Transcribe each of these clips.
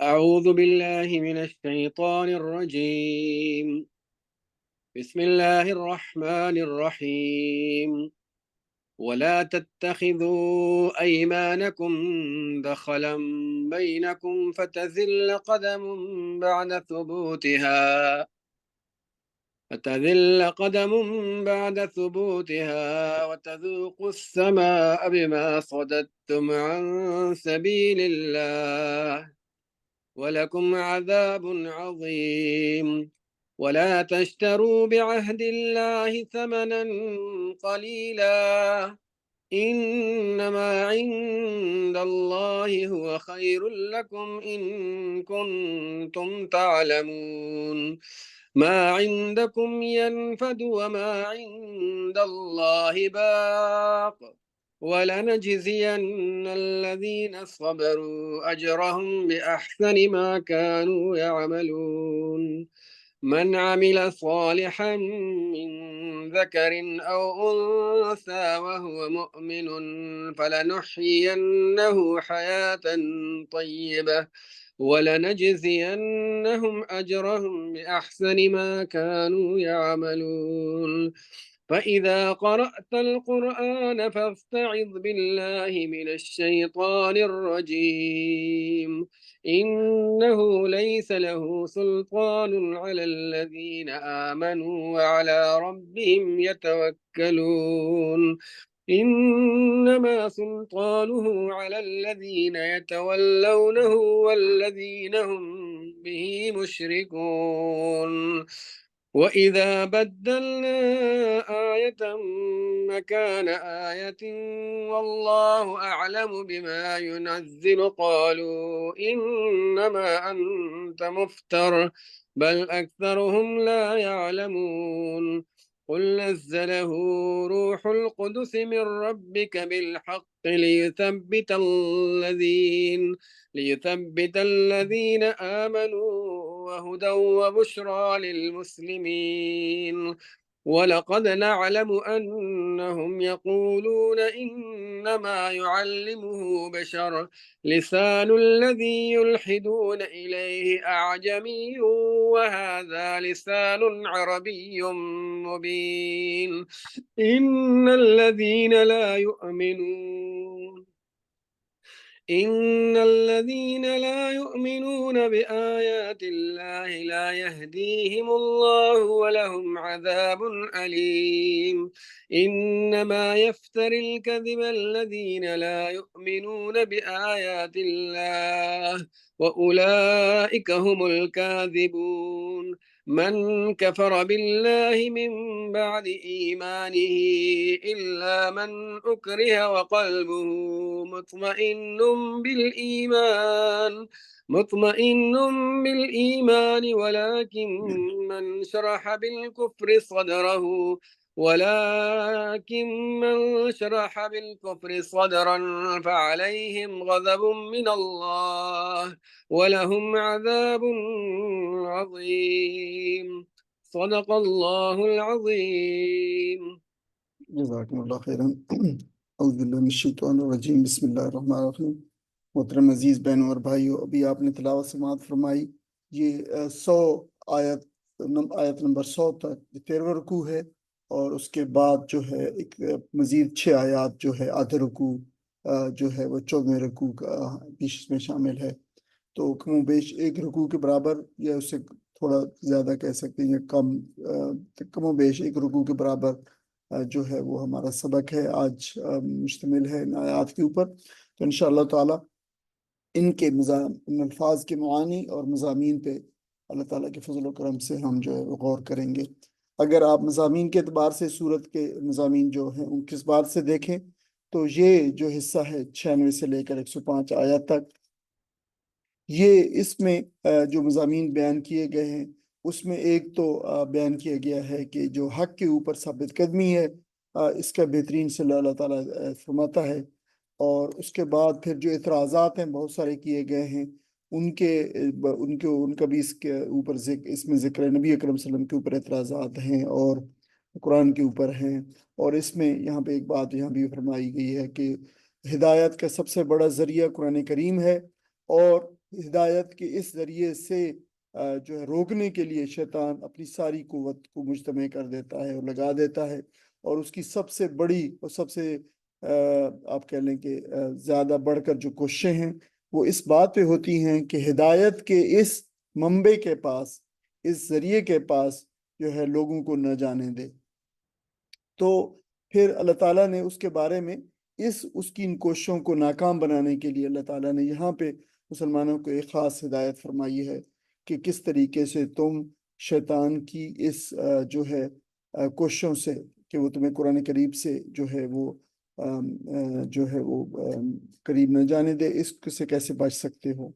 أعوذ بالله من الشيطان الرجيم. بسم الله الرحمن الرحيم. ولا تتخذوا أيمانكم دخلا بينكم فتزل قدم بعد ثبوتها وتذوقوا السماء بما صددتم عن سبيل الله ولكم عذاب عظيم. ولا تشتروا بعهد الله ثمنا قليلا إنما عند الله هو خير لكم إن كنتم تعلمون. ما عندكم ينفد وما عند الله باق ولنجزين الذين صبروا أجرهم بأحسن ما كانوا يعملون. من عمل صالحا من ذكر أو أنثى وهو مؤمن فلنحيينه حياة طيبة ولنجزينهم أجرهم بأحسن ما كانوا يعملون. فإذا قرأت القرآن فاستعذ بالله من الشيطان الرجيم. إنه ليس له سلطان على الذين آمنوا وعلى ربهم يتوكلون. إنما سلطانه على الذين يتولونه والذين هم به مشركون. وإذا بدلنا آية مكان آية والله أعلم بما ينزل قالوا إنما أنت مفتر بل أكثرهم لا يعلمون. قل نزله روح القدس من ربك بالحق ليثبت الذين آمنوا وهدى وبشرى للمسلمين. ولقد نعلم أنهم يقولون إنما يعلمه بشر لسان الذي يلحدون إليه أعجمي وهذا لسان عربي مبين. إن الذين لا يؤمنون بآيات الله لا يهديهم الله ولهم عذاب أليم. إنما يفتر الكذب الذين لا يؤمنون بآيات الله وأولئك هم الكاذبون. من كفر بالله من بعد إيمانه إلا من أكره وقلبه مطمئن مطمئن بالإيمان ولكن من شرح بالكفر صدرا فعليهم غضب من الله ولهم عذاب عظيم. صدق الله العظيم. جزاکم اللہ خیرا۔ اعوذ باللہ من الشیطان الرجیم، بسم اللہ الرحمن الرحیم۔ محترم عزیز بہنوں اور بھائیوں، ابھی آپ نے تلاوت سماعت فرمائی، یہ 100 آیت نمبر 100 تک 13واں رکوع ہے، اور اس کے بعد جو ہے ایک مزید 6 آیات جو ہے آدھے رکوع جو ہے وہ 14ویں رکوع کا بیچ میں شامل ہے۔ تو کم و بیش ایک رکوع کے برابر یا اس سے تھوڑا زیادہ کہہ سکتے ہیں، یا کم و بیش ایک رکوع کے برابر جو ہے وہ ہمارا سبق ہے آج، مشتمل ہے ان آیات کے اوپر۔ تو انشاءاللہ تعالی ان الفاظ کے معانی اور مضامین پہ اللہ تعالیٰ کے فضل و کرم سے ہم جو ہے وہ غور کریں گے۔ اگر آپ مضامین کے اعتبار سے سورت کے مضامین جو ہیں ان کس بات سے دیکھیں تو یہ جو حصہ ہے 96 سے لے کر 105 آیات تک، یہ اس میں جو مضامین بیان کیے گئے ہیں اس میں ایک تو بیان کیا گیا ہے کہ جو حق کے اوپر ثابت قدمی ہے اس کا بہترین صلی اللہ تعالیٰ فرماتا ہے، اور اس کے بعد پھر جو اعتراضات ہیں بہت سارے کیے گئے ہیں ان کا بھی اس کے اوپر اس میں ذکر ہے، نبی اکرم صلی اللہ علیہ وسلم کے اوپر اعتراضات ہیں اور قرآن کے اوپر ہیں۔ اور اس میں یہاں پہ ایک بات یہاں بھی فرمائی گئی ہے کہ ہدایت کا سب سے بڑا ذریعہ قرآن کریم ہے، اور ہدایت کے اس ذریعے سے جو ہے روکنے کے لیے شیطان اپنی ساری قوت کو مجتمع کر دیتا ہے اور لگا دیتا ہے، اور اس کی سب سے بڑی اور سب سے آپ کہہ لیں کہ زیادہ بڑھ کر جو کوششیں ہیں وہ اس بات پہ ہوتی ہیں کہ ہدایت کے اس منبع کے پاس، اس ذریعے کے پاس جو ہے لوگوں کو نہ جانے دے۔ تو پھر اللہ تعالیٰ نے اس کے بارے میں اس کی ان کوششوں کو ناکام بنانے کے لیے اللہ تعالیٰ نے یہاں پہ مسلمانوں کو ایک خاص ہدایت فرمائی ہے کہ کس طریقے سے تم شیطان کی اس جو ہے کوششوں سے کہ وہ تمہیں قرآن قریب سے جو ہے وہ قریب نہ جانے دے، اس سے کیسے بچ سکتے ہو۔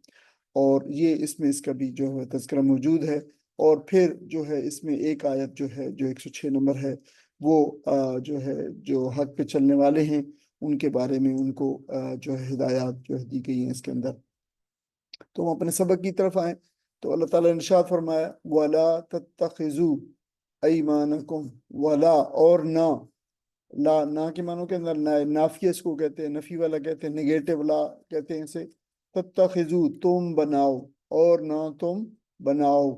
اور یہ اس میں اس کا بھی جو ہے تذکرہ موجود ہے۔ اور پھر جو ہے اس میں ایک آیت جو ہے جو 106 نمبر ہے وہ جو ہے جو حق پہ چلنے والے ہیں ان کے بارے میں ان کو جو ہے ہدایات جو ہے دی گئی ہیں اس کے اندر۔ تو ہم اپنے سبق کی طرف آئیں تو اللہ تعالیٰ نے ارشاد فرمایا وَلَا تَتَّخِذُوا أَيْمَانَكُمْ، وَلَا اور نہ، لا نہ کے معنوں کے اندر نافیہ اس کو کہتے ہیں، نفی والا کہتے ہیں، نگیٹو لا کہتے ہیں اسے۔ تتخذو تم بناؤ، اور نہ تم بناؤ،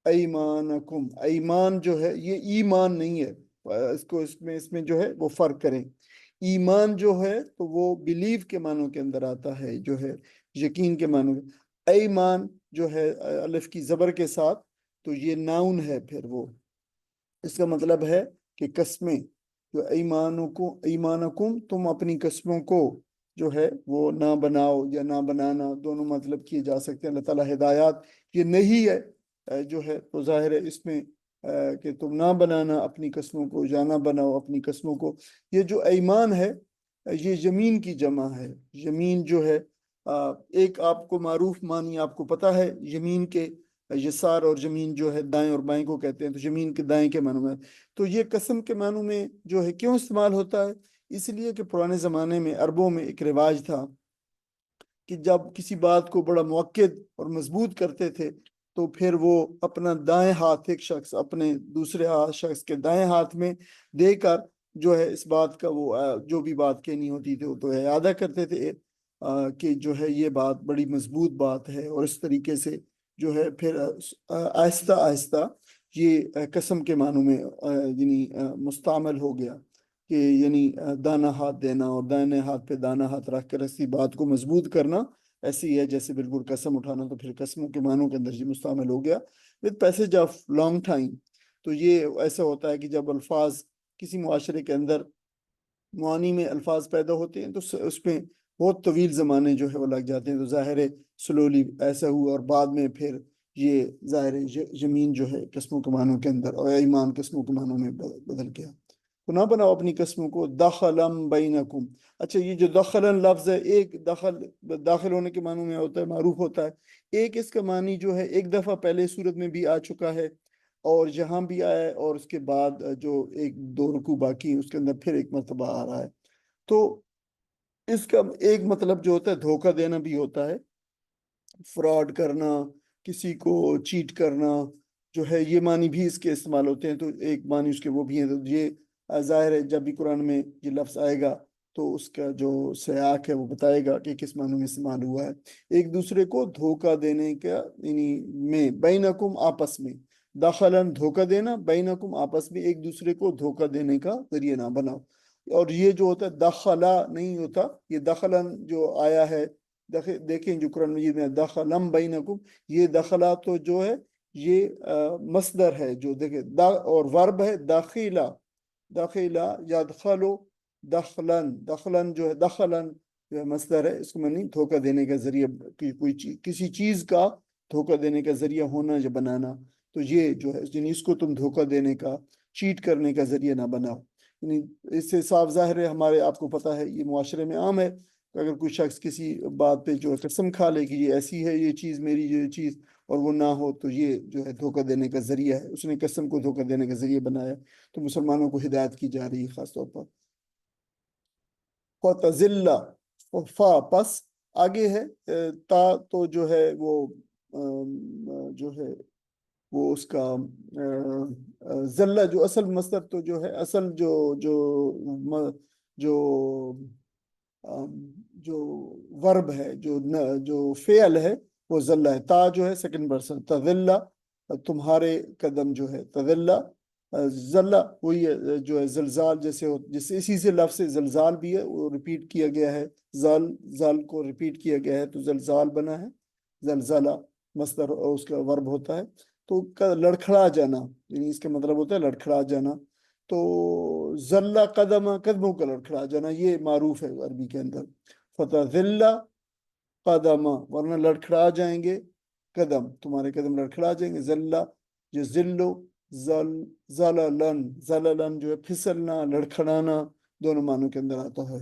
ایمانکم، ایمان جو ہے یہ ایمان نہیں ہے، اس کو اس میں جو ہے وہ فرق کریں۔ ایمان جو ہے تو وہ بلیو کے معنوں کے اندر آتا ہے، جو ہے یقین کے معنوں۔ ایمان جو ہے الف کی زبر کے ساتھ تو یہ ناؤن ہے، پھر وہ اس کا مطلب ہے کہ قسمیں، جو ایمانکم تم اپنی قسموں کو جو ہے وہ نہ بناؤ یا نہ بنانا دونوں مطلب کیے جا سکتے ہیں۔ اللہ تعالیٰ ہدایات یہ نہیں ہے جو ہے تو ظاہر ہے اس میں کہ تم نہ بنانا اپنی قسموں کو یا نہ بناؤ اپنی قسموں کو۔ یہ جو ایمان ہے یہ یمین کی جمع ہے۔ یمین جو ہے ایک آپ کو معروف معنی آپ کو پتہ ہے یمین کے، یسار اور یمین جو ہے دائیں اور بائیں کو کہتے ہیں، تو یمین کے دائیں کے معنوں میں، تو یہ قسم کے معنوں میں جو ہے کیوں استعمال ہوتا ہے؟ اس لیے کہ پرانے زمانے میں عربوں میں ایک رواج تھا کہ جب کسی بات کو بڑا مؤکد اور مضبوط کرتے تھے تو پھر وہ اپنا دائیں ہاتھ ایک شخص اپنے دوسرے شخص کے دائیں ہاتھ میں دے کر جو ہے اس بات کا وہ جو بھی بات کہنی ہوتی تھی وہ تو اعادہ کرتے تھے کہ جو ہے یہ بات بڑی مضبوط بات ہے، اور اس طریقے سے جو ہے پھر آہستہ آہستہ یہ قسم کے معنوں میں یعنی مستعمل ہو گیا کہ یعنی دانا ہاتھ دینا اور دائیں ہاتھ پہ دانا ہاتھ رکھ کر ایسی بات کو مضبوط کرنا ایسی ہے جیسے بالکل قسم اٹھانا، تو پھر قسموں کے معنوں کے اندر یہ مستعمل ہو گیا with passage of long time۔ تو یہ ایسا ہوتا ہے کہ جب الفاظ کسی معاشرے کے اندر معانی میں الفاظ پیدا ہوتے ہیں تو اس میں بہت طویل زمانے جو ہے وہ لگ جاتے ہیں، تو ظاہر سلولی ایسا ہوا اور بعد میں پھر یہ ظاہر زمین جو ہے قسموں کے معنوں کے اندر اور ایمان قسموں کے معنوں میں بدل گیا۔ تو نہ بناؤ اپنی قسموں کو دخلم بینکم۔ اچھا یہ جو دخلن لفظ ہے ایک داخل ہونے کے معنوں میں ہوتا ہے، معروف ہوتا ہے، ایک اس کا معنی جو ہے ایک دفعہ پہلے صورت میں بھی آ چکا ہے اور جہاں بھی آیا ہے، اور اس کے بعد جو ایک دو رکوع باقی اس کے اندر پھر ایک مرتبہ آ رہا ہے۔ تو اس کا ایک مطلب جو ہوتا ہے دھوکہ دینا بھی ہوتا ہے، فراڈ کرنا، کسی کو چیٹ کرنا جو ہے، یہ معنی بھی اس کے استعمال ہوتے ہیں۔ تو ایک معنی اس کے وہ بھی ہیں، تو یہ ظاہر ہے جب بھی قرآن میں یہ لفظ آئے گا تو اس کا جو سیاق ہے وہ بتائے گا کہ کس معنی میں استعمال ہوا ہے۔ ایک دوسرے کو دھوکہ دینے کا یعنی میں، بینکم آپس میں، دخلن دھوکہ دینا، بینکم آپس میں ایک دوسرے کو دھوکہ دینے کا ذریعہ نہ بناؤ۔ اور یہ جو ہوتا ہے دخلا نہیں ہوتا، یہ دخلن جو آیا ہے دیکھیں جو قرآن مجید میں دخلم بینکم، یہ دخلا تو جو ہے یہ مصدر ہے جو دیکھیں اور ورب ہے داخلہ، داخلہ یدخلو دخلن، دخلن جو ہے دخلن جو ہے مصدر ہے، اس کو معنی دھوکہ دینے کا ذریعہ، کوئی کسی چیز کا دھوکہ دینے کا ذریعہ ہونا یا بنانا، تو یہ جو ہے یعنی اس کو تم دھوکہ دینے کا چیٹ کرنے کا ذریعہ نہ بناؤ۔ یعنی اس سے صاف ظاہر ہے ہمارے آپ کو پتہ ہے یہ معاشرے میں عام ہے کہ اگر کوئی شخص کسی بات پہ جو ہے قسم کھا لے کہ یہ ایسی ہے یہ چیز میری یہ چیز اور وہ نہ ہو، تو یہ جو ہے دھوکہ دینے کا ذریعہ ہے، اس نے قسم کو دھوکہ دینے کا ذریعہ بنایا۔ تو مسلمانوں کو ہدایت کی جا رہی ہے خاص طور پر۔ فَتَزِلَّ، فا پس آگے ہے تا تو جو ہے وہ جو ہے وہ اس کا ذلہ جو اصل مصدر تو جو ہے اصل جو جو ورب ہے جو فعل ہے وہ ذلہ ہے. تا جو ہے سیکنڈ پرسن تذلہ تمہارے قدم جو ہے تذلہ ذلہ وہی ہے جو ہے زلزال جیسے اسی سے لفظ زلزال بھی ہے وہ ریپیٹ کیا گیا ہے زال کو ریپیٹ کیا گیا ہے تو زلزال بنا ہے. زلزلہ مصدر اس کا ورب ہوتا ہے. تو لڑکھڑا جانا یعنی اس کا مطلب ہوتا ہے لڑکھڑا جانا. تو ذلہ قدموں کا لڑکھڑا جانا یہ معروف ہے عربی کے اندر. فتذلہ قدم ورنہ لڑکھڑا جائیں گے قدم تمہارے قدم لڑکھڑا جائیں گے. ذلہ جو ذلو زللن جو ہے پھسلنا لڑکھڑانا دونوں معنوں کے اندر آتا ہے.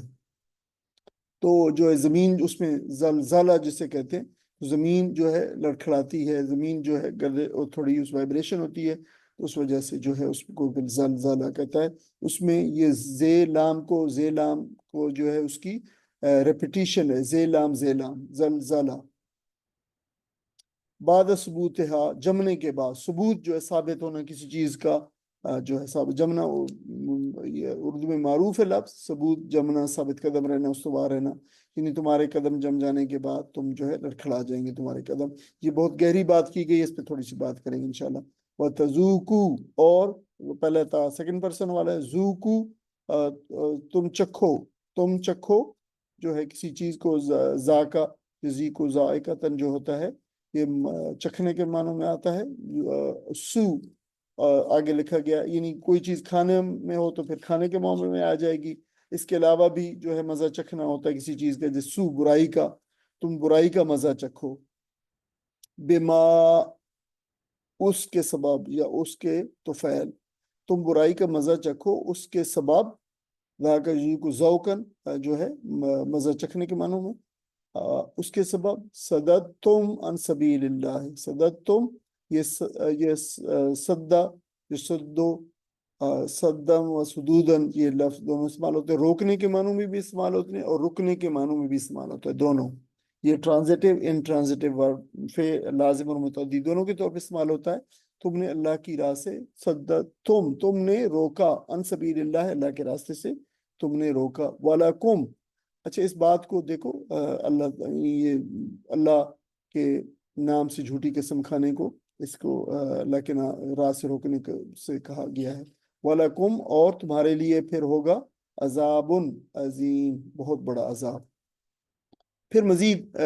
تو جو ہے زمین اس میں زلزلہ جسے کہتے ہیں زمین جو ہے لڑکھڑاتی ہے زمین جو ہے تھوڑی اس وائبریشن ہوتی ہے اس وجہ سے جو ہے اس کو زلزلہ کہتا ہے. اس میں یہ زے لام کو جو ہے اس کی ریپیٹیشن ہے زے لام زلزلہ. بعد ثبوتہا جمنے کے بعد ثبوت جو ہے ثابت ہونا کسی چیز کا جو ہے ثابت جمنا یہ اردو میں معروف ہے لفظ ثبوت جمنا ثابت قدم رہنا استوار رہنا یعنی تمہارے قدم جم جانے کے بعد تم جو ہے لڑکھڑا جائیں گے تمہارے قدم. یہ بہت گہری بات کی گئی ہے اس پہ تھوڑی سی بات کریں گے انشاءاللہ. وَتَذُوقُوا اور پہلے تھا سیکنڈ پرسن والا ہے ذوقوا تم چکھو جو ہے کسی چیز کو ذاکا زی کو ذائقتاً جو ہوتا ہے یہ چکھنے کے معنوں میں آتا ہے. سو آگے لکھا گیا یعنی کوئی چیز کھانے میں ہو تو پھر کھانے کے معاملے میں آ جائے گی. اس کے علاوہ بھی جو ہے مزہ چکھنا ہوتا ہے کسی چیز کا جیسے سو برائی کا تم برائی کا مزہ چکھو. بما اس کے سبب یا اس کے توفیل تم برائی کا مزہ چکھو اس کے سبب ذاکا جی کو ذوقن جو ہے مزہ چکھنے کے معنوں میں اس کے سبب صددتم عن سبیل اللہ صددتم یہ صدہ جو صدم و صدودن یہ لفظ دونوں استعمال ہوتے ہیں. روکنے کے معنوں میں بھی استعمال ہوتے ہیں اور رکنے کے معنوں میں بھی استعمال ہوتا ہے دونوں. یہ ٹرانزیٹیو انٹرانزیٹیو ورب لازم اور متعدی دونوں کے طور پہ استعمال ہوتا ہے. تم نے اللہ کی راہ سے تم نے روکا عن سبیل اللہ اللہ کے راستے سے تم نے روکا. وَلَكُمْ اچھا اس بات کو دیکھو اللہ کے نام سے جھوٹی قسم کھانے کو اس کو اللہ کے راہ سے روکنے سے کہا گیا ہے. وَلَكُمْ اور تمہارے لیے پھر ہوگا عذاب عظیم بہت بڑا عذاب. پھر مزید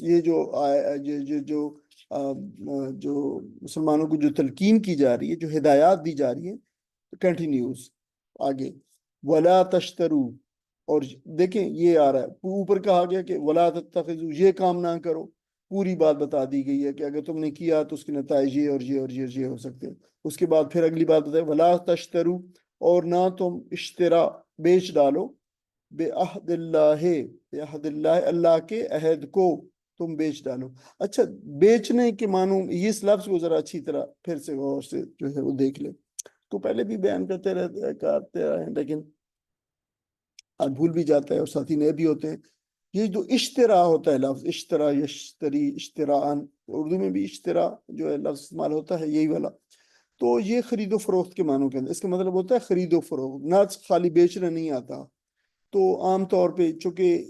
یہ جو مسلمانوں کو جو تلقین کی جا رہی ہے جو ہدایات دی جا رہی ہے کنٹینیوز آگے. وَلَا تَشْتَرُوا اور دیکھیں یہ آ رہا ہے اوپر کہا گیا کہ وَلَا تَتَّخِذُوا یہ کام نہ کرو پوری بات بتا دی گئی ہے کہ اگر تم نے کیا تو اس کے نتائج یہ اور یہ اور یہ اور یہ ہو سکتے ہیں. اس کے بعد پھر اگلی بات بتائے وَلَا تَشْتَرُوا اور نہ تم اشترا بیچ ڈالو بعہد اللہ اللہ کے عہد کو تم بیچ ڈالو. اچھا بیچنے کے معنوں یہ اس لفظ کو ذرا اچھی طرح پھر سے غور سے جو ہے وہ دیکھ لیں تو پہلے بھی بیان کرتے رہے لیکن آج بھول بھی جاتا ہے اور ساتھی نئے بھی ہوتے ہیں. یہ جو اشترا ہوتا ہے لفظ اشترا یشتری اشتراءن اردو میں بھی اشترا جو ہے لفظ استعمال ہوتا ہے یہی والا. تو یہ خرید و فروخت کے معنوں کے اندر اس کا مطلب ہوتا ہے خرید و فروخت نہ خالی بیچنا نہیں آتا. تو عام طور پہ چونکہ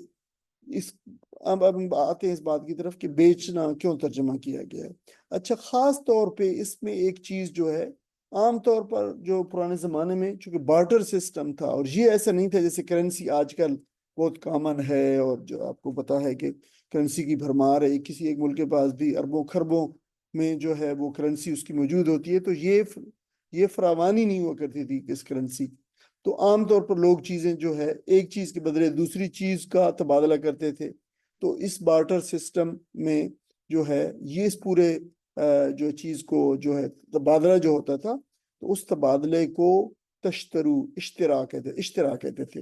اب آتے ہیں اس بات کی طرف کہ بیچنا کیوں ترجمہ کیا گیا ہے. اچھا خاص طور پہ اس میں ایک چیز جو ہے عام طور پر جو پرانے زمانے میں چونکہ بارٹر سسٹم تھا اور یہ ایسا نہیں تھا جیسے کرنسی آج کل بہت کامن ہے اور جو آپ کو پتا ہے کہ کرنسی کی بھرمار ہے کسی ایک ملک کے پاس بھی اربوں خربوں میں جو ہے وہ کرنسی اس کی موجود ہوتی ہے. تو یہ فراوانی نہیں ہوا کرتی تھی اس کرنسی. تو عام طور پر لوگ چیزیں جو ہے ایک چیز کے بدلے دوسری چیز کا تبادلہ کرتے تھے. تو اس بارٹر سسٹم میں جو ہے یہ اس پورے جو چیز کو جو ہے تبادلہ جو ہوتا تھا تو اس تبادلے کو تشترو اشترا کہتے تھے.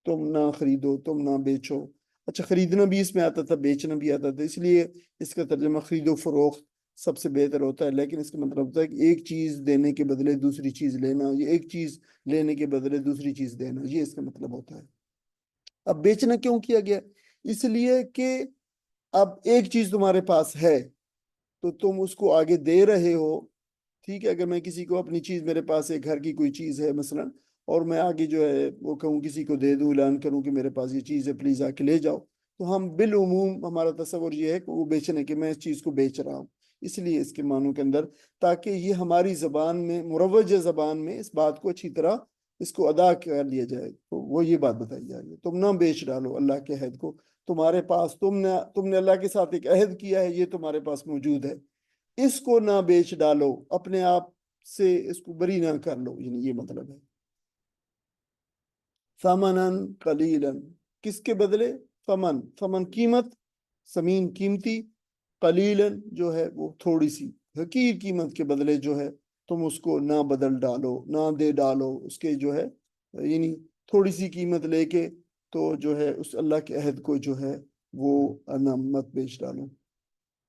تم نہ خریدو تم نہ بیچو. اچھا خریدنا بھی اس میں آتا تھا بیچنا بھی آتا تھا اس لیے اس کا ترجمہ خرید و فروخت سب سے بہتر ہوتا ہے. لیکن اس کا مطلب ہوتا ہے کہ ایک چیز دینے کے بدلے دوسری چیز لینا یہ ایک چیز لینے کے بدلے دوسری چیز دینا یہ اس کا مطلب ہوتا ہے. اب بیچنا کیوں کیا گیا اس لیے کہ اب ایک چیز تمہارے پاس ہے تو تم اس کو آگے دے رہے ہو. ٹھیک ہے اگر میں کسی کو اپنی چیز میرے پاس ایک گھر کی کوئی چیز ہے مثلا اور میں آگے جو ہے وہ کہوں کسی کو دے دوں، اعلان کروں کہ میرے پاس یہ چیز ہے پلیز آ کے لے جاؤ، تو ہم بالعموم ہمارا تصور یہ ہے کہ وہ بیچنے کہ میں اس چیز کو بیچ رہا ہوں، اس لیے اس کے معنوں کے اندر، تاکہ یہ ہماری زبان میں مروجہ زبان میں اس بات کو اچھی طرح اس کو ادا کر لیا جائے، تو وہ یہ بات بتائی جا رہی ہے، تم نہ بیچ ڈالو اللہ کے عہد کو، تمہارے پاس تم نے اللہ کے ساتھ ایک عہد کیا ہے، یہ تمہارے پاس موجود ہے، اس کو نہ بیچ ڈالو، اپنے آپ سے اس کو بری نہ کر لو، یعنی یہ مطلب ہے۔ ثمنن قلیلا، کس کے بدلے؟ فمن قیمت، ثمین قیمتی، قلیلا جو ہے وہ تھوڑی سی حقیر قیمت کے بدلے جو ہے تم اس کو نہ بدل ڈالو، نہ دے ڈالو، اس کے جو ہے یعنی تھوڑی سی قیمت لے کے تو جو ہے اس اللہ کے عہد کو جو ہے وہ نہ مت بیچ ڈالو۔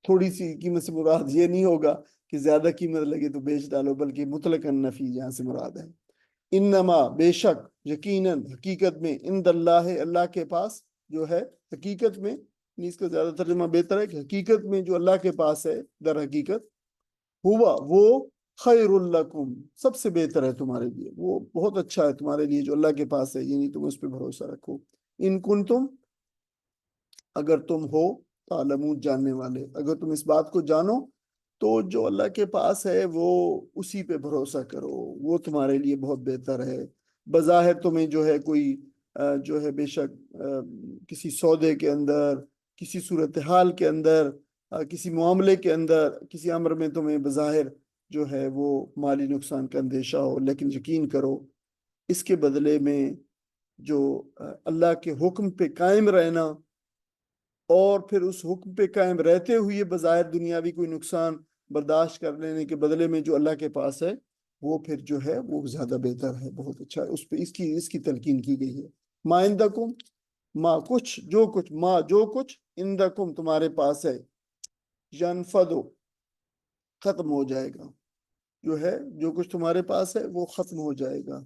تھوڑی سی قیمت سے مراد یہ نہیں ہوگا کہ زیادہ قیمت لگے تو بیچ ڈالو، بلکہ مطلقاً نفی یہاں سے مراد ہے۔ انما بے شک، یقیناً، حقیقت میں، عند اللہ اللہ کے پاس جو ہے، حقیقت میں، اس کا زیادہ ترجمہ بہتر ہے کہ حقیقت میں جو اللہ کے پاس ہے، در حقیقت ہوا وہ خیر لکم، سب سے بہتر ہے تمہارے لیے، وہ بہت اچھا ہے تمہارے لیے جو اللہ کے پاس ہے، یعنی تم اس پہ بھروسہ رکھو، ان کنتم، اگر تم ہو، تعلمون جاننے والے، اگر تم اس بات کو جانو تو جو اللہ کے پاس ہے وہ اسی پہ بھروسہ کرو، وہ تمہارے لیے بہت بہتر ہے۔ بظاہر تمہیں جو ہے کوئی جو ہے بے شک کسی سودے کے اندر، کسی صورتحال کے اندر، کسی معاملے کے اندر، کسی امر میں تمہیں بظاہر جو ہے وہ مالی نقصان کا اندیشہ ہو، لیکن یقین کرو اس کے بدلے میں جو اللہ کے حکم پہ قائم رہنا، اور پھر اس حکم پہ قائم رہتے ہوئے بظاہر دنیاوی کوئی نقصان برداشت کر لینے کے بدلے میں جو اللہ کے پاس ہے وہ پھر جو ہے وہ زیادہ بہتر ہے، بہت اچھا ہے، اس پہ اس کی تلقین کی گئی ہے۔ ما عندکم، ما کچھ، جو کچھ عندکم تمہارے پاس ہے، ینفدو ختم ہو جائے گا، جو ہے جو کچھ تمہارے پاس ہے وہ ختم ہو جائے گا،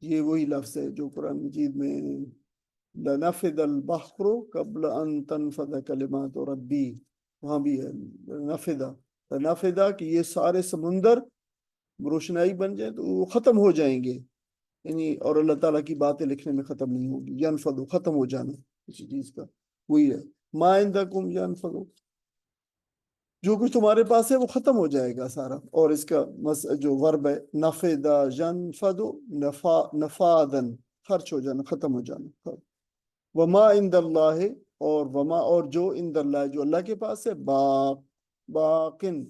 یہ وہی لفظ ہے جو قرآن مجید میں لنفد البحر قبل ان تنفد کلمات ربی، وہاں بھی ہے نفدا کہ یہ سارے سمندر روشنائی بن جائیں تو وہ ختم ہو جائیں گے، یعنی اور اللہ تعالیٰ کی باتیں لکھنے میں ختم نہیں ہوگی، ینفد ختم ہو جانا کسی چیز کا، وہی ہے ما عندکم ینفد، جو کچھ تمہارے پاس ہے وہ ختم ہو جائے گا سارا، اور اس کا جو ورب ہے نفدا ینفد، نفادن خرچ ہو جانا، ختم ہو جانا، وما عند اللہ، اور وما اور جو عند اللہ جو اللہ کے پاس ہے، باقن،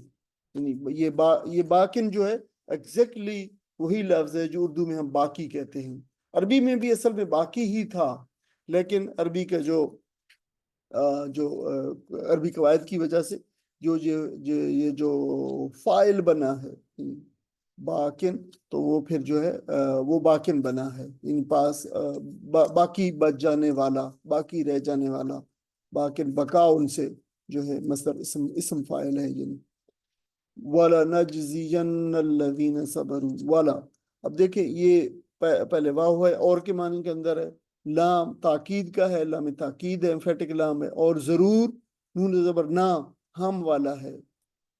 یعنی یہ باقن جو ہے ایگزیکٹلی وہی لفظ ہے جو اردو میں ہم باقی کہتے ہیں، عربی میں بھی اصل میں باقی ہی تھا، لیکن عربی کا جو عربی قواعد کی وجہ سے یہ جو فائل بنا ہے باقن، تو وہ پھر جو ہے وہ باقن بنا ہے، ان پاس باقی بچ جانے والا، باقی رہ جانے والا، باقن بقا ان سے جو ہے مصدر اسم فاعل ہے، یعنی وَلَنَجْزِيَنَّ الَّذِينَ صَبَرُوا وَلَا، اب دیکھیں یہ پہلے واو ہے اور کے معنی کے اندر ہے، لام تاکید کا ہے، لام تاکید ہے، ایمفیٹک لام ہے، اور ضرور نون زبر نہ ہم والا ہے،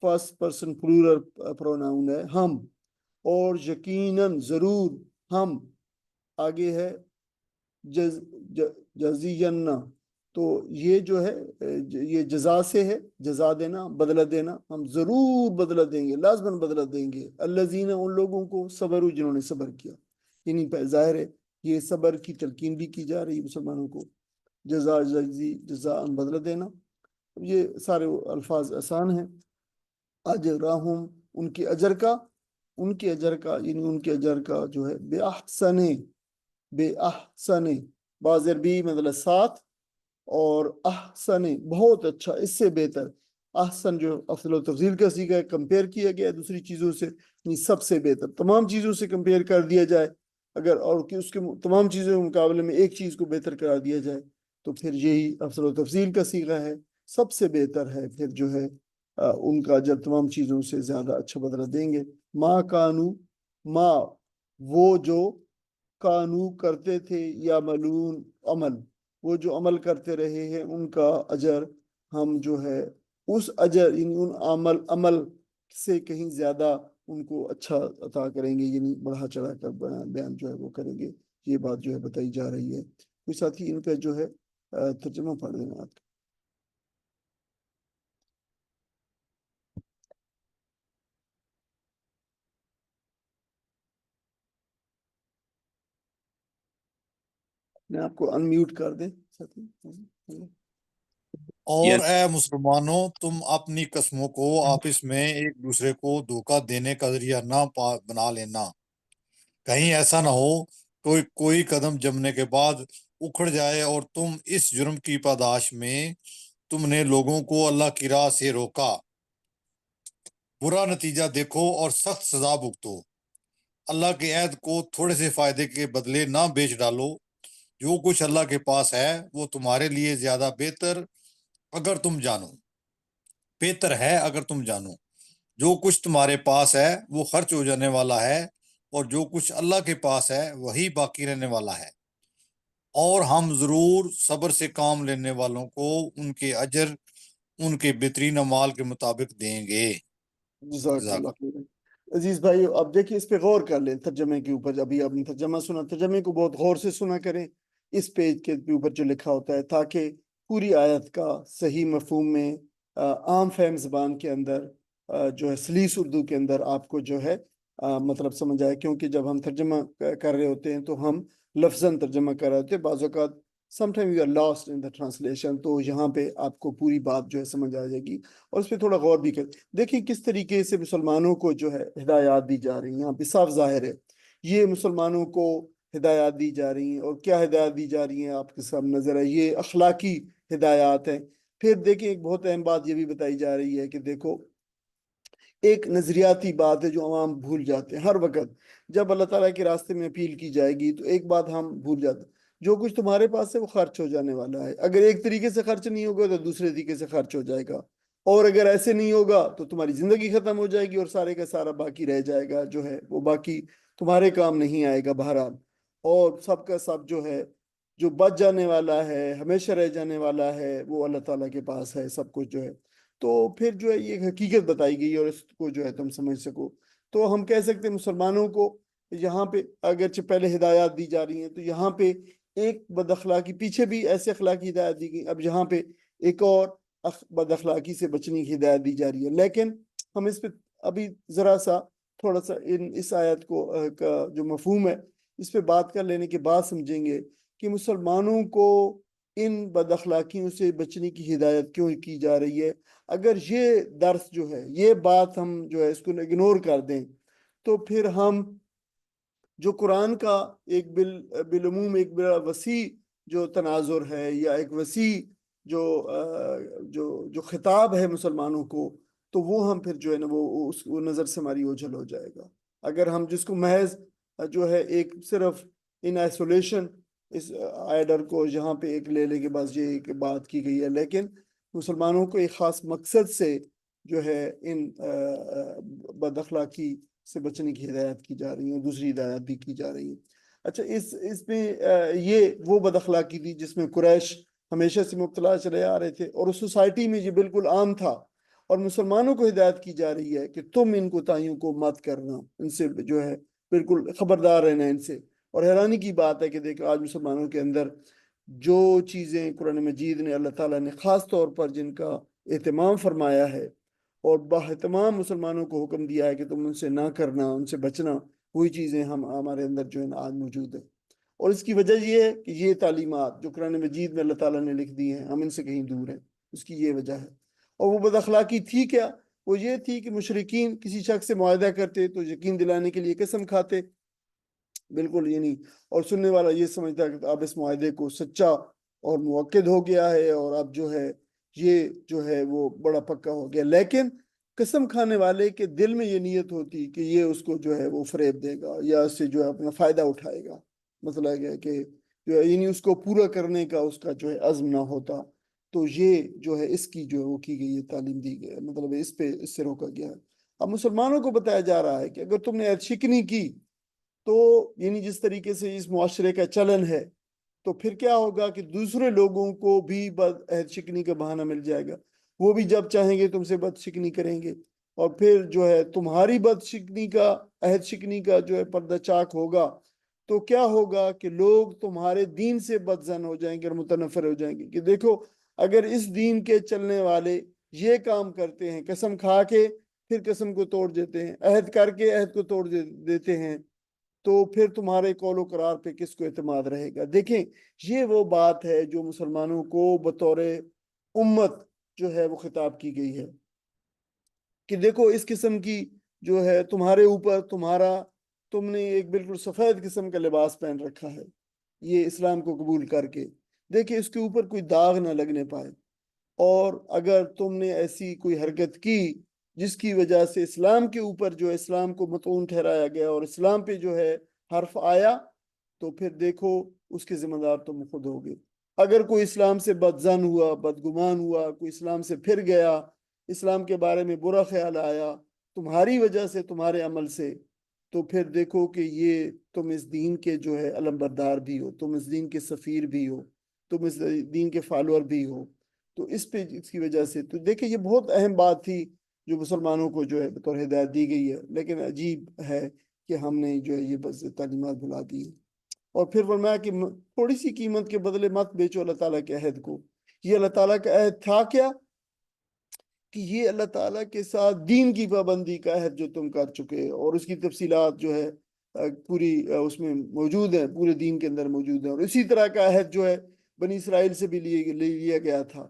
فرسٹ پرسن پلورل پروناؤن ہے ہم، اور یقیناً ضرور ہم، آگے ہے جزینا، تو یہ جو ہے یہ جزا سے ہے، جزا دینا، بدلہ دینا، ہم ضرور بدلہ دیں گے، لازماً بدلہ دیں گے، الذین ان لوگوں کو صبروا جنہوں نے صبر کیا، یعنی ظاہر ہے یہ صبر کی تلقین بھی کی جا رہی ہے مسلمانوں کو، جزا جزا بدلہ دینا، یہ سارے الفاظ آسان ہیں، اجرہم ان کے اجر کا، یعنی ان کے اجر کا جو ہے بے احسن، بعض عربی مطلب ساتھ، اور احسن بہت اچھا، اس سے بہتر، احسن جو افضل و تفضیل کا صیغہ ہے، کمپیئر کیا گیا ہے دوسری چیزوں سے، یعنی سب سے بہتر، تمام چیزوں سے کمپیئر کر دیا جائے اگر، اور کہ اس کے تمام چیزوں کے مقابلے میں ایک چیز کو بہتر قرار دیا جائے تو پھر یہی افضل و تفضیل کا صیغہ ہے، سب سے بہتر ہے، پھر جو ہے ان کا اجر تمام چیزوں سے زیادہ اچھا بدلہ دیں گے، ما وہ جو کانو کرتے تھے، یا ملون عمل، وہ جو عمل کرتے رہے ہیں ان کا اجر ہم جو ہے اس اجر، یعنی ان عمل سے کہیں زیادہ ان کو اچھا عطا کریں گے، یعنی بڑھا چڑھا کر بیان جو ہے وہ کریں گے، یہ بات جو ہے بتائی جا رہی ہے۔ کوئی ساتھی ان کا جو ہے ترجمہ پڑھ دینا آپ۔ میں آپ کو انمیوٹ کر دیں ساتھی۔ اور اے مسلمانوں، تم اپنی قسموں کو آپس میں ایک دوسرے کو دھوکہ دینے کا ذریعہ نہ بنا لینا، کہیں ایسا نہ ہو کوئی قدم جمنے کے بعد اکھڑ جائے اور تم اس جرم کی پاداش میں تم نے لوگوں کو اللہ کی راہ سے روکا، برا نتیجہ دیکھو اور سخت سزا بھگتو۔ اللہ کے عہد کو تھوڑے سے فائدے کے بدلے نہ بیچ ڈالو، جو کچھ اللہ کے پاس ہے وہ تمہارے لیے زیادہ بہتر اگر تم جانو، جو کچھ تمہارے پاس ہے وہ خرچ ہو جانے والا ہے، اور جو کچھ اللہ کے پاس ہے وہی باقی رہنے والا ہے، اور ہم ضرور صبر سے کام لینے والوں کو ان کے اجر ان کے بہترین اعمال کے مطابق دیں گے۔ جزاک اللہ خیر۔ عزیز بھائی اب دیکھیں اس پہ غور کر لیں ترجمے کے اوپر، ابھی آپ نے ترجمہ سنا، ترجمے کو بہت غور سے سنا کریں، اس پیج کے اوپر جو لکھا ہوتا ہے، تاکہ پوری آیت کا صحیح مفہوم میں عام فہم زبان کے اندر جو ہے سلیس اردو کے اندر آپ کو جو ہے مطلب سمجھ آئے، کیونکہ جب ہم ترجمہ کر رہے ہوتے ہیں تو ہم لفظاً ترجمہ کر رہے ہوتے ہیں، بعض اوقات sometimes you are lost in the translation، تو یہاں پہ آپ کو پوری بات جو ہے سمجھ آ جائے گی، اور اس پہ تھوڑا غور بھی کریں۔ دیکھیں کس طریقے سے مسلمانوں کو جو ہے ہدایات دی جا رہی ہیں، یہاں پہ صاف ظاہر ہے یہ مسلمانوں کو ہدایات دی جا رہی ہیں، اور کیا ہدایات دی جا رہی ہیں آپ کے سامنے نظر ہے، یہ اخلاقی ہدایات ہیں۔ پھر دیکھیں ایک بہت اہم بات یہ بھی بتائی جا رہی ہے کہ دیکھو ایک نظریاتی بات ہے جو عوام بھول جاتے ہیں ہر وقت، جب اللہ تعالیٰ کے راستے میں اپیل کی جائے گی تو ایک بات ہم بھول جاتے ہیں، جو کچھ تمہارے پاس ہے وہ خرچ ہو جانے والا ہے، اگر ایک طریقے سے خرچ نہیں ہوگا تو دوسرے طریقے سے خرچ ہو جائے گا، اور اگر ایسے نہیں ہوگا تو تمہاری زندگی ختم ہو جائے گی اور سارے کا سارا باقی رہ جائے گا، جو ہے وہ باقی تمہارے کام نہیں آئے گا بہرحال، اور سب کا سب جو ہے جو بچ جانے والا ہے ہمیشہ رہ جانے والا ہے وہ اللہ تعالیٰ کے پاس ہے سب کچھ جو ہے۔ تو پھر جو ہے یہ حقیقت بتائی گئی اور اس کو جو ہے تم سمجھ سکو، تو ہم کہہ سکتے ہیں مسلمانوں کو یہاں پہ اگرچہ پہلے ہدایات دی جا رہی ہیں تو یہاں پہ ایک بد اخلاقی، پیچھے بھی ایسے اخلاقی ہدایت دی گئی، اب یہاں پہ ایک اور بد اخلاقی سے بچنے کی ہدایت دی جا رہی ہے، لیکن ہم اس پہ ابھی ذرا سا تھوڑا سا اس آیت کو کا جو مفہوم ہے اس پہ بات کر لینے کے بعد سمجھیں گے کہ مسلمانوں کو ان بد اخلاقیوں سے بچنے کی ہدایت کیوں کی جا رہی ہے۔ اگر یہ درس جو ہے، یہ بات ہم جو ہے اس کو اگنور کر دیں تو پھر ہم جو قرآن کا ایک بالعموم ایک بڑا وسیع جو تناظر ہے یا ایک وسیع جو خطاب ہے مسلمانوں کو، تو وہ ہم پھر جو ہے نا وہ نظر سے ہماری اوجھل ہو جائے گا، اگر ہم جس کو محض جو ہے ایک صرف ان آئسولیشن اس آئیڈر کو جہاں پہ ایک لے لے کے بعد یہ ایک بات کی گئی ہے، لیکن مسلمانوں کو ایک خاص مقصد سے جو ہے ان بد اخلاقی سے بچنے کی ہدایت کی جا رہی ہے، دوسری ہدایت بھی کی جا رہی ہے۔ اچھا اس میں یہ وہ بد اخلاقی تھی جس میں قریش ہمیشہ سے مبتلا چلے آ رہے تھے، اور اس سوسائٹی میں یہ بالکل عام تھا، اور مسلمانوں کو ہدایت کی جا رہی ہے کہ تم ان کوتاہیوں کو مت کرنا، ان سے جو ہے بالکل خبردار رہنا ان سے۔ اور حیرانی کی بات ہے کہ دیکھو آج مسلمانوں کے اندر جو چیزیں قرآن مجید نے اللہ تعالیٰ نے خاص طور پر جن کا اہتمام فرمایا ہے اور باہتمام مسلمانوں کو حکم دیا ہے کہ تم ان سے نہ کرنا، ان سے بچنا، وہی چیزیں ہمارے اندر جو ہے آج موجود ہے، اور اس کی وجہ یہ ہے کہ یہ تعلیمات جو قرآن مجید میں اللہ تعالیٰ نے لکھ دی ہیں ہم ان سے کہیں دور ہیں، اس کی یہ وجہ ہے۔ اور وہ بد اخلاقی تھی کیا؟ وہ یہ تھی کہ مشرکین کسی شخص سے معاہدہ کرتے تو یقین دلانے کے لیے قسم کھاتے، بالکل یعنی، اور سننے والا یہ سمجھتا ہے کہ اب اس معاہدے کو سچا اور مؤکد ہو گیا ہے اور اب جو ہے یہ جو ہے وہ بڑا پکا ہو گیا، لیکن قسم کھانے والے کے دل میں یہ نیت ہوتی کہ یہ اس کو جو ہے وہ فریب دے گا یا اس سے جو ہے اپنا فائدہ اٹھائے گا، مطلب ہے کہ جو ہے یعنی اس کو پورا کرنے کا اس کا جو ہے عزم نہ ہوتا، تو یہ جو ہے اس کی جو ہے وہ کی گئی ہے، تعلیم دی گئی ہے، مطلب اس پہ اس سے روکا گیا ہے۔ اب مسلمانوں کو بتایا جا رہا ہے کہ اگر تم نے عہد شکنی کی تو یعنی جس طریقے سے اس معاشرے کا چلن ہے، تو پھر کیا ہوگا کہ دوسرے لوگوں کو بھی عہد شکنی کا بہانہ مل جائے گا، وہ بھی جب چاہیں گے تم سے بد شکنی کریں گے، اور پھر جو ہے تمہاری بد شکنی کا عہد شکنی کا جو ہے پردہ چاک ہوگا تو کیا ہوگا کہ لوگ تمہارے دین سے بدظن ہو جائیں گے اور متنفر ہو جائیں گے کہ دیکھو اگر اس دین کے چلنے والے یہ کام کرتے ہیں، قسم کھا کے پھر قسم کو توڑ دیتے ہیں، عہد کر کے عہد کو توڑ دیتے ہیں، تو پھر تمہارے قول و قرار پہ کس کو اعتماد رہے گا؟ دیکھیں یہ وہ بات ہے جو مسلمانوں کو بطور امت جو ہے وہ خطاب کی گئی ہے کہ دیکھو اس قسم کی جو ہے تمہارے اوپر تم نے ایک بالکل سفید قسم کا لباس پہن رکھا ہے یہ اسلام کو قبول کر کے، دیکھیں اس کے اوپر کوئی داغ نہ لگنے پائے، اور اگر تم نے ایسی کوئی حرکت کی جس کی وجہ سے اسلام کے اوپر جو اسلام کو مطعون ٹھہرایا گیا اور اسلام پہ جو ہے حرف آیا تو پھر دیکھو اس کے ذمہ دار تم خود ہوگے۔ اگر کوئی اسلام سے بدظن ہوا، بدگمان ہوا، کوئی اسلام سے پھر گیا، اسلام کے بارے میں برا خیال آیا تمہاری وجہ سے، تمہارے عمل سے، تو پھر دیکھو کہ یہ تم اس دین کے جو ہے علمبردار بھی ہو، تم اس دین کے سفیر بھی ہو، تم اس دین کے فالوور بھی ہو، تو اس کی وجہ سے تو دیکھیں یہ بہت اہم بات تھی جو مسلمانوں کو جو ہے بطور ہدایت دی گئی ہے، لیکن عجیب ہے کہ ہم نے جو ہے یہ بس تعلیمات بھلا دی ہے۔ اور پھر فرمایا کہ تھوڑی سی قیمت کے بدلے مت بیچو اللہ تعالیٰ کے عہد کو۔ یہ اللہ تعالیٰ کا عہد تھا کیا کہ یہ اللہ تعالیٰ کے ساتھ دین کی پابندی کا عہد جو تم کر چکے، اور اس کی تفصیلات جو ہے پوری اس میں موجود ہیں، پورے دین کے اندر موجود ہیں، اور اسی طرح کا عہد جو ہے بنی اسرائیل سے بھی لیا گیا تھا۔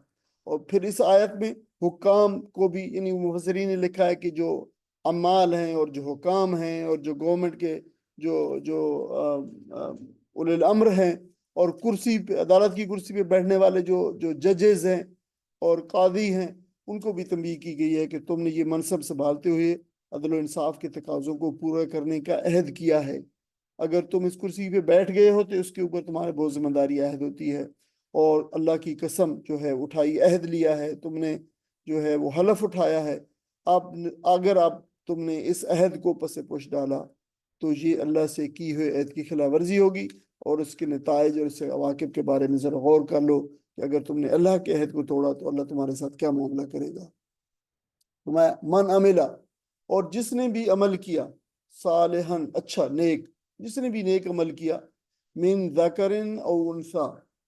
اور پھر اس آیت میں حکام کو بھی، یعنی مفسرین نے لکھا ہے کہ جو عمال ہیں اور جو حکام ہیں اور جو گورنمنٹ کے جو اولی الامر ہیں اور کرسی پہ، عدالت کی کرسی پہ بیٹھنے والے جو ججز ہیں اور قاضی ہیں، ان کو بھی تنبیہ کی گئی ہے کہ تم نے یہ منصب سنبھالتے ہوئے عدل و انصاف کے تقاضوں کو پورا کرنے کا عہد کیا ہے۔ اگر تم اس کرسی پہ بیٹھ گئے ہو تو اس کے اوپر تمہارے بہت ذمہ داری عائد ہوتی ہے، اور اللہ کی قسم جو ہے اٹھائی، عہد لیا ہے تم نے، جو ہے وہ حلف اٹھایا ہے، اگر تم نے اس عہد کو پس پوش ڈالا تو یہ اللہ سے کی ہوئے عہد کی خلاف ورزی ہوگی، اور اس کے نتائج اور اس کے عواقب کے بارے میں ذرا غور کر لو کہ اگر تم نے اللہ کے عہد کو توڑا تو اللہ تمہارے ساتھ کیا معاملہ کرے گا۔ من عملہ، اور جس نے بھی عمل کیا، صالحاً اچھا نیک، جس نے بھی نیک عمل کیا، من ذکر او انثی،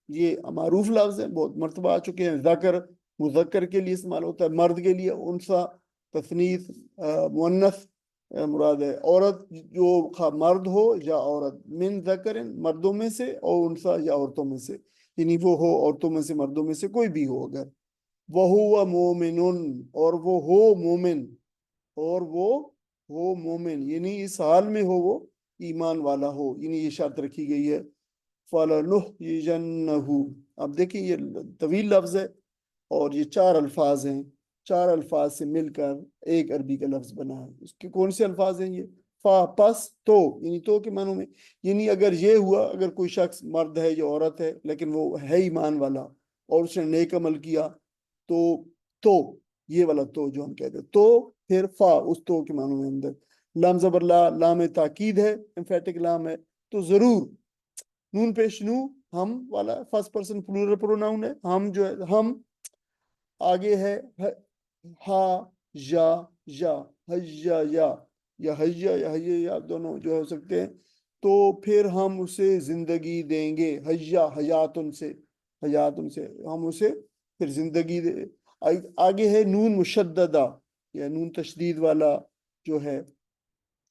یہ معروف لفظ ہے، بہت مرتبہ آ چکے ہیں، ذکر مذکر کے لیے استعمال ہوتا ہے، مرد کے لیے، انثی تثنیث مؤنث مراد ہے، عورت جو مرد ہو یا عورت، من ذکر مردوں میں سے، او انثی یا عورتوں میں سے، یعنی وہ ہو عورتوں میں سے مردوں میں سے کوئی بھی ہو، اگر وَهُوَ مُؤْمِنٌ، اور وہ ہو مومن، اور وہ ہو مومن، یعنی اس حال میں ہو وہ ایمان والا ہو، یعنی یہ شرط رکھی گئی ہے فَلَنُحْيِيَنَّهُ۔ اب دیکھیں یہ طویل لفظ ہے اور یہ 4 الفاظ ہیں، 4 الفاظ سے مل کر ایک عربی کا لفظ بنا ہے۔ اس کے کون سے الفاظ ہیں یہ؟ فا، پس، تو، یعنی تو کے معنوں میں، یعنی اگر یہ ہوا، اگر کوئی شخص مرد ہے یا عورت ہے لیکن وہ ہے ایمان والا اور اس نے نیک عمل کیا، تو یہ والا تو جو ہم کہتے ہیں، تو پھر فا، اس تو کے معنوں میں اندر لام زبر لا، لام تاکید ہے، امفیٹک لام ہے، تو ضرور، نون پیش نو، ہم والا فرسٹ پرسن پلورل پروناؤن ہے، ہم جو ہے، ہم آگے ہے ہا یا حیا یا حیا یا دونوں جو ہو سکتے ہیں، تو پھر ہم اسے زندگی دیں گے، حیا حیاتن سے ہم اسے پھر زندگی دے۔ آگے ہے نون مشددہ یا نون تشدید والا جو ہے،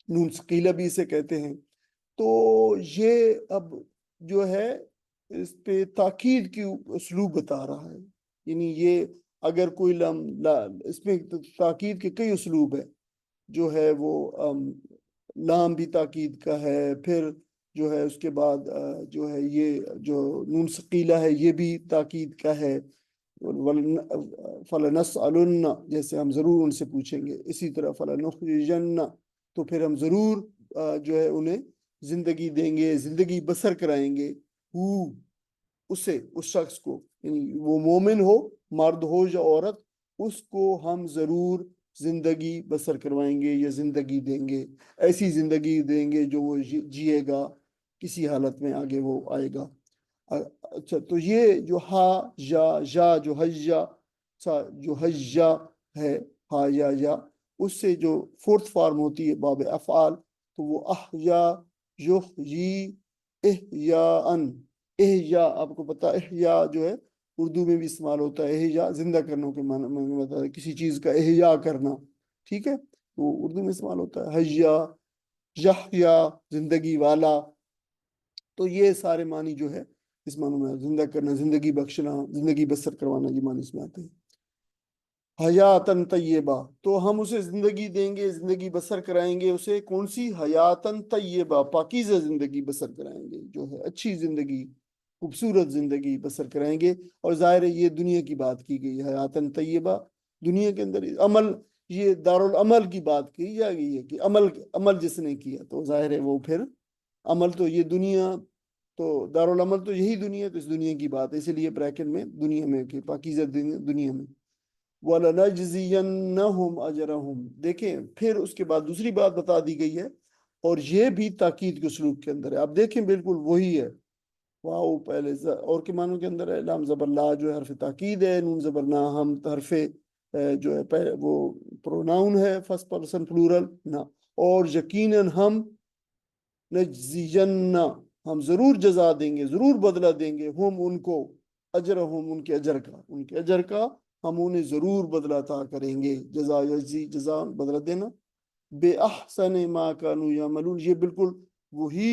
نون ثقیلہ بھی اسے کہتے ہیں، تو یہ اب جو ہے اس پہ تاکید کی اسلوب بتا رہا ہے، یعنی یہ اگر کوئی اس میں تاکید کے کئی اسلوب ہے، جو ہے وہ لام بھی تاکید کا ہے، پھر جو ہے اس کے بعد جو ہے یہ جو نون ثقیلہ ہے یہ بھی تاکید کا ہے، فَلَنَسْأَلُنَّ، جیسے ہم ضرور ان سے پوچھیں گے، اسی طرح فَلَنُخْرِجَنَّ، تو پھر ہم ضرور جو ہے انہیں زندگی دیں گے، زندگی بسر کرائیں گے، اسے، اس شخص کو، یعنی وہ مومن ہو، مرد ہو یا عورت، اس کو ہم ضرور زندگی بسر کروائیں گے یا زندگی دیں گے، ایسی زندگی دیں گے جو وہ جیے گا، کسی حالت میں آگے وہ آئے گا۔ اچھا، تو یہ جو ہا یا جو حجا جو حجا ہے، ہا یا اس سے جو فورتھ فارم ہوتی ہے باب افعال تو وہ احیا یحیی احیاءن. احیا آپ کو پتا احیا جو ہے اردو میں بھی استعمال ہوتا ہے. احیا زندہ کرنے کے معنی ہوتا ہے کسی چیز کا احیا کرنا. ٹھیک ہے وہ اردو میں استعمال ہوتا ہے. حیا یحیا زندگی والا. تو یہ سارے معنی جو ہے اس معنی میں زندہ کرنا زندگی بخشنا زندگی بسر کروانا یہ معنی اس میں آتے ہیں. حیاتن طیبہ تو ہم اسے زندگی دیں گے زندگی بسر کرائیں گے اسے. کون سی؟ حیاتن طیبہ پاکیزہ زندگی بسر کرائیں گے جو ہے اچھی زندگی خوبصورت زندگی بسر کرائیں گے. اور ظاہر ہے یہ دنیا کی بات کی گئی حیاتن طیبہ دنیا کے اندر عمل یہ دارالعمل کی بات کی جا گئی ہے کہ عمل جس نے کیا تو ظاہر ہے وہ پھر عمل تو یہ دنیا تو دارالعمل تو یہی دنیا تو اس دنیا کی بات ہے اسی لیے بریکٹ میں دنیا میں کہ پاکیزہ دنیا میں. وَلَنَجْزِيَنَّهُمْ أَجْرَهُمْ دیکھیں پھر اس کے بعد دوسری بات بتا دی گئی ہے اور یہ بھی تاکید کے اسلوب کے اندر ہے. آپ دیکھیں بالکل وہی ہے. واو پہلے اور کے معنوں کے اندر ہے. لام زبر لا جو ہے حرف تاکید ہے. نون زبر نا ہم حرف جو ہے وہ پروناؤن ہے فرسٹ پرسن پلورل نا. اور یقیناً ہم نجزین ہم ضرور جزا دیں گے ضرور بدلہ دیں گے ہم ان کو اجرہم ان کے اجر کا ہم انہیں ضرور بدلہ عطا کریں گے. جزا یجزی جزا بدلہ دینا. بے احسن ما کانوا یعملون یہ بالکل وہی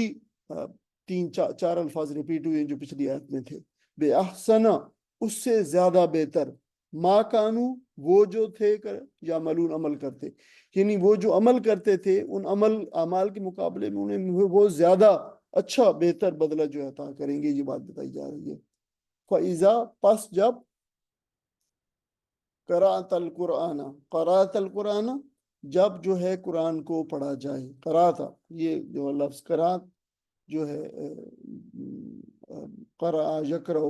چار الفاظ ریپیٹ ہوئے جو پچھلی آیت میں تھے. بے احسن اس سے زیادہ بہتر ما کانوا وہ جو تھے یعملون عمل کرتے یعنی وہ جو عمل کرتے تھے ان اعمال کے مقابلے میں انہیں وہ زیادہ اچھا بہتر بدلہ جو عطا کریں گے. یہ بات بتائی جا رہی ہے. فَإِذَا پس جب قرأت القرآن جب جو ہے قرآن کو پڑھا جائے. قرأت یہ جو لفظ قرأت جو ہے قرأ یقرأ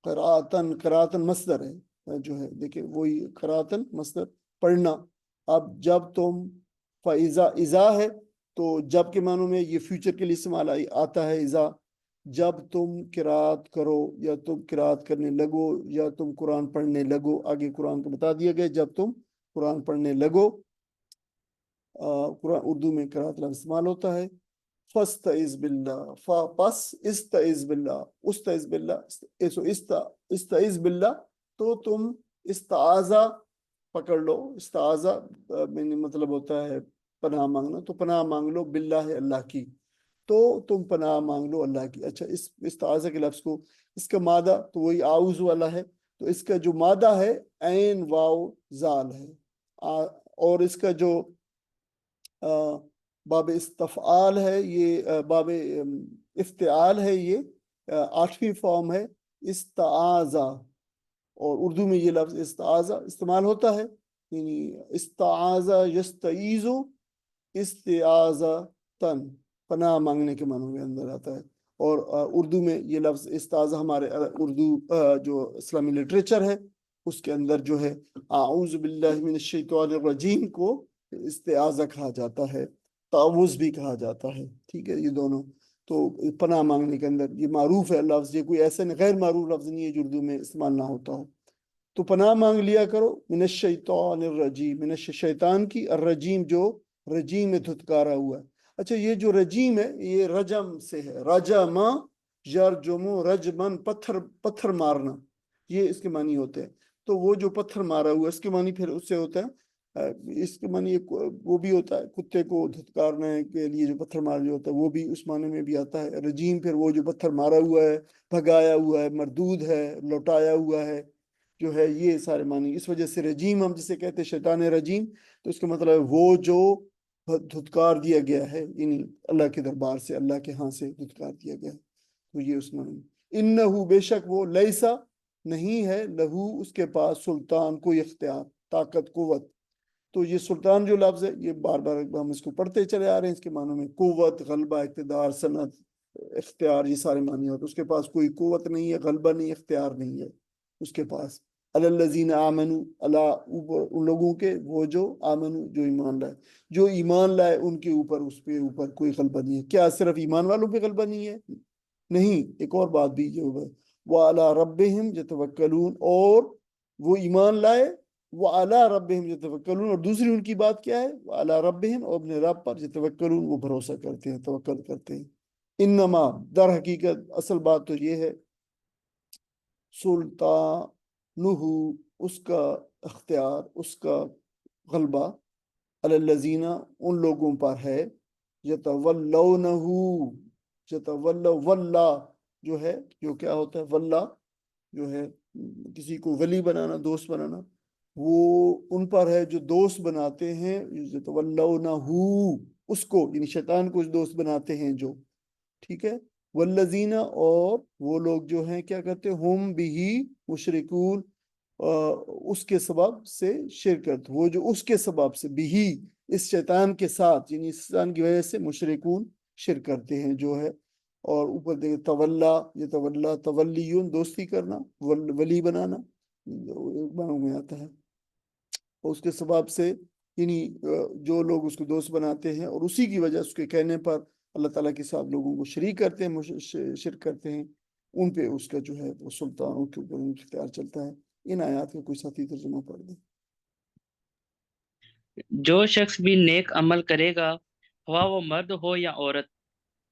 قرأتن مصدر ہے جو ہے دیکھیں وہی قرأتن مصدر پڑھنا. اب جب تم اذا ہے تو جب کے معنوں میں یہ فیوچر کے لیے استعمال آتا ہے. اذا جب تم قرات کرو یا تم قرات کرنے لگو یا تم قرآن پڑھنے لگو. آگے قرآن کو بتا دیا گیا جب تم قرآن پڑھنے لگو. قرآن اردو میں قرات لفظ استعمال ہوتا ہے. فاستعذ باللہ پس استعذ باللہ استعذ باللہ استعذ باللہ تو تم استعاذہ پکڑ لو. استعاذہ مطلب ہوتا ہے پناہ مانگنا تو پناہ مانگ لو باللہ اللہ کی تو تم پناہ مانگ لو اللہ کی. اچھا اس استعاذہ کے لفظ کو اس کا مادہ تو وہی اعوذ والا ہے تو اس کا جو مادہ ہے عین واو زال ہے اور اس کا جو باب استفعال ہے یہ باب افتعال ہے یہ 8ویں فارم ہے استعاذہ. اور اردو میں یہ لفظ استعاذہ استعمال ہوتا ہے یعنی استعاذہ یستعیذ استعاذتن پناہ مانگنے کے معنوں میں اندر آتا ہے. اور اردو میں یہ لفظ استعاذہ ہمارے اردو جو اسلامی لٹریچر ہے اس کے اندر جو ہے اعوذ باللہ من الشیطان الرجیم کو استعاذہ کہا جاتا ہے تعوذ بھی کہا جاتا ہے. ٹھیک ہے یہ دونوں تو پناہ مانگنے کے اندر یہ معروف ہے لفظ. یہ کوئی ایسا غیر معروف لفظ نہیں ہے جو اردو میں استعمال نہ ہوتا ہو. تو پناہ مانگ لیا کرو من الشیطان الرجیم من شیطان کی الرجیم جو رجیم میں دھتکارا ہوا ہے. اچھا یہ جو رجیم ہے یہ رجم سے ہے. رجم یرجم رجمن پتھر مارنا یہ اس کے معنی ہوتے ہیں. تو وہ جو پتھر مارا ہوا اس کے معنی پھر اس سے ہوتا ہے اس کے معنی وہ بھی ہوتا ہے کتے کو دھتکارنے کے لیے جو پتھر مارا جو ہوتا ہے وہ بھی اس معنی میں بھی آتا ہے. رجیم پھر وہ جو پتھر مارا ہوا ہے بھگایا ہوا ہے مردود ہے لوٹایا ہوا ہے جو ہے یہ سارے معنی. اس وجہ سے رجیم ہم جسے کہتے ہیں شیطان رجیم تو اس کا مطلب ہے وہ جو دھتکار دیا گیا ہے یعنی اللہ کے دربار سے اللہ کے ہاں سے دھتکار دیا گیا ہے. تو یہ اس معنی انہو بے شک وہ لیسا نہیں ہے لہو اس کے پاس سلطان کوئی اختیار طاقت قوت. تو یہ سلطان جو لفظ ہے یہ بار بار ہم اس کو پڑھتے چلے آ رہے ہیں. اس کے معنوں میں قوت غلبہ اقتدار سند اختیار یہ سارے معنی ہوتے. اس کے پاس کوئی قوت نہیں ہے غلبہ نہیں اختیار نہیں ہے اس کے پاس. الذین آمنوا اللہ ان لوگوں کے وہ جو آمنوا جو ایمان لائے ان کے اوپر اس پہ اوپر کوئی غلبہ نہیں ہے. کیا صرف ایمان والوں پہ غلبہ نہیں ہے؟ نہیں ایک اور بات بھی جو ہے وَعَلَىٰ رَبِّهِمْ يَتَوَكَّلُونَ اور وہ ایمان لائے وَعَلَىٰ رَبِّهِمْ يَتَوَكَّلُونَ، اور دوسری ان کی بات کیا ہے؟ وَعَلَىٰ رَبِّهِمْ، اور اپنے رب پر يَتَوَكَّلُونَ، وہ بھروسہ کرتے ہیں، توکل کرتے ہیں۔ انما، در حقیقت اصل بات تو یہ ہے، سلطانہ، اس کا اختیار، اس کا غلبہ، علی الذین، ان لوگوں پر ہے، یتولونہ، ولا جو ہے، جو کیا ہوتا ہے ولا، جو ہے کسی کو ولی بنانا، دوست بنانا، وہ ان پر ہے جو دوست بناتے ہیں، یتولونہ، اس کو، یعنی شیطان کو دوست بناتے ہیں جو، ٹھیک ہے، والذین، اور وہ لوگ جو ہیں کیا کرتے ہیں، ہم بھی مشرکون، اس کے سبب سے شرکت، وہ جو اس کے سبب سے بھی، اس شیطان کے ساتھ، یعنی اس شیطان کی وجہ سے مشرکون شرک کرتے ہیں جو ہے۔ اور اوپر دیکھیں تولا، یہ تولا، تولیون، دوستی کرنا، ولی بنانا، ایک باروں میں آتا ہے، اور اس کے سبب سے، یعنی جو لوگ اس کو دوست بناتے ہیں اور اسی کی وجہ، اس کے کہنے پر اللہ تعالیٰ کے ساتھ لوگوں کو شریک کرتے ہیں، شرک کرتے ہیں، ان پہ اس کا جو ہے وہ سلطان کے اوپر اختیار چلتا ہے۔ ان آیات کا کوئی ساتھی ترجمہ پڑھ دیں۔ جو شخص بھی نیک عمل کرے گا، خواہ وہ مرد ہو یا عورت،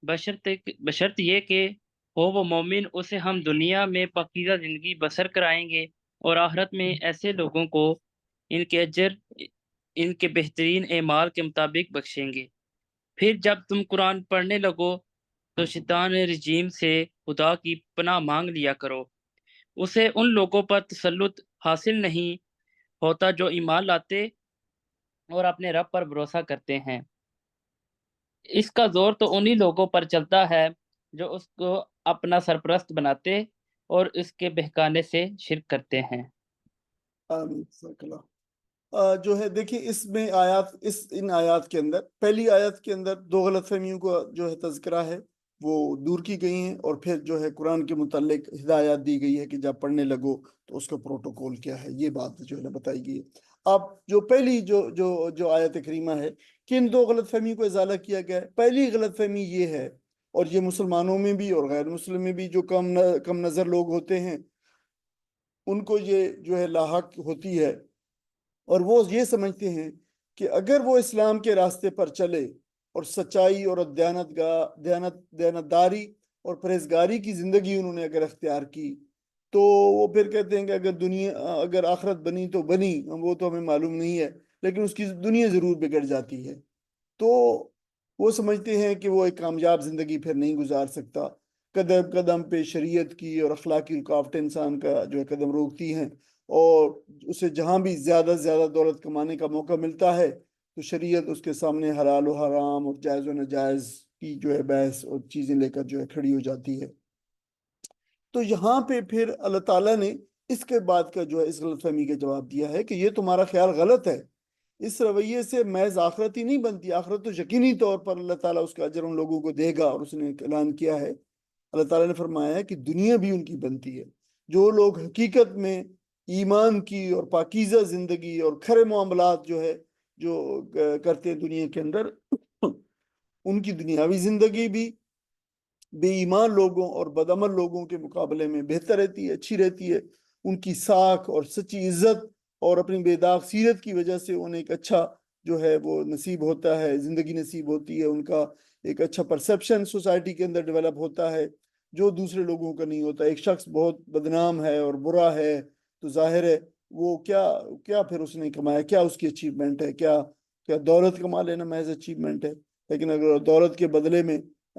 بشرط یہ کہ ہو وہ مومن، اسے ہم دنیا میں پاکیزہ زندگی بسر کرائیں گے، اور آخرت میں ایسے لوگوں کو ان کے اجر ان کے بہترین اعمال کے مطابق بخشیں گے۔ پھر جب تم قرآن پڑھنے لگو تو شیطان رجیم سے خدا کی پناہ مانگ لیا کرو، اسے ان لوگوں پر تسلط حاصل نہیں ہوتا جو ایمان لاتے اور اپنے رب پر بھروسہ کرتے ہیں۔ اس کا زور تو انہی لوگوں پر چلتا ہے جو اس کو اپنا سرپرست بناتے اور اس کے بہکانے سے شرک کرتے ہیں۔ آمین، جزاک اللہ۔ جو ہے دیکھیں، اس میں آیات، ان آیات کے اندر، پہلی آیت کے اندر دو غلط فہمیوں کا جو ہے تذکرہ ہے وہ دور کی گئی ہیں، اور پھر جو ہے قرآن کے متعلق ہدایات دی گئی ہے کہ جب پڑھنے لگو تو اس کا پروٹوکول کیا ہے، یہ بات جو ہے نا بتائی گئی ہے۔ اب جو پہلی جو آیت کریمہ ہے کہ ان دو غلط فہمیوں کو ازالہ کیا گیا ہے۔ پہلی غلط فہمی یہ ہے، اور یہ مسلمانوں میں بھی اور غیر مسلم میں بھی جو کم نظر لوگ ہوتے ہیں، ان کو یہ جو ہے لاحق ہوتی ہے، اور وہ یہ سمجھتے ہیں کہ اگر وہ اسلام کے راستے پر چلے اور سچائی اور دیانتداری اور پرہیزگاری کی زندگی انہوں نے اگر اختیار کی، تو وہ پھر کہتے ہیں کہ اگر آخرت بنی تو بنی، وہ تو ہمیں معلوم نہیں ہے، لیکن اس کی دنیا ضرور بگڑ جاتی ہے۔ تو وہ سمجھتے ہیں کہ وہ ایک کامیاب زندگی پھر نہیں گزار سکتا، قدم قدم پہ شریعت کی اور اخلاقی رکاوٹیں انسان کا جو ہے قدم روکتی ہیں، اور اسے جہاں بھی زیادہ سے زیادہ دولت کمانے کا موقع ملتا ہے تو شریعت اس کے سامنے حلال و حرام اور جائز و ناجائز کی جو ہے بحث اور چیزیں لے کر جو ہے کھڑی ہو جاتی ہے۔ تو یہاں پہ پھر اللہ تعالیٰ نے اس کے بعد کا جو ہے اس غلط فہمی کا جواب دیا ہے کہ یہ تمہارا خیال غلط ہے، اس رویے سے محض آخرت ہی نہیں بنتی، آخرت تو یقینی طور پر اللہ تعالیٰ اس کا اجر ان لوگوں کو دے گا، اور اس نے اعلان کیا ہے، اللہ تعالیٰ نے فرمایا ہے کہ دنیا بھی ان کی بنتی ہے۔ جو لوگ حقیقت میں ایمان کی اور پاکیزہ زندگی اور کھرے معاملات جو ہے جو کرتے ہیں دنیا کے اندر، ان کی دنیاوی زندگی بھی بے ایمان لوگوں اور بدعمل لوگوں کے مقابلے میں بہتر رہتی ہے، اچھی رہتی ہے۔ ان کی ساکھ اور سچی عزت اور اپنی بے داغ سیرت کی وجہ سے انہیں ایک اچھا جو ہے وہ نصیب ہوتا ہے، زندگی نصیب ہوتی ہے، ان کا ایک اچھا پرسپشن سوسائٹی کے اندر ڈیولپ ہوتا ہے جو دوسرے لوگوں کا نہیں ہوتا۔ ایک شخص بہت بدنام ہے اور برا ہے تو ظاہر ہے وہ کیا پھر اس نے کمایا، کیا اس کی اچیومنٹ ہے، کیا دولت کما لینا محض اچیومنٹ ہے؟ لیکن اگر دولت کے بدلے میں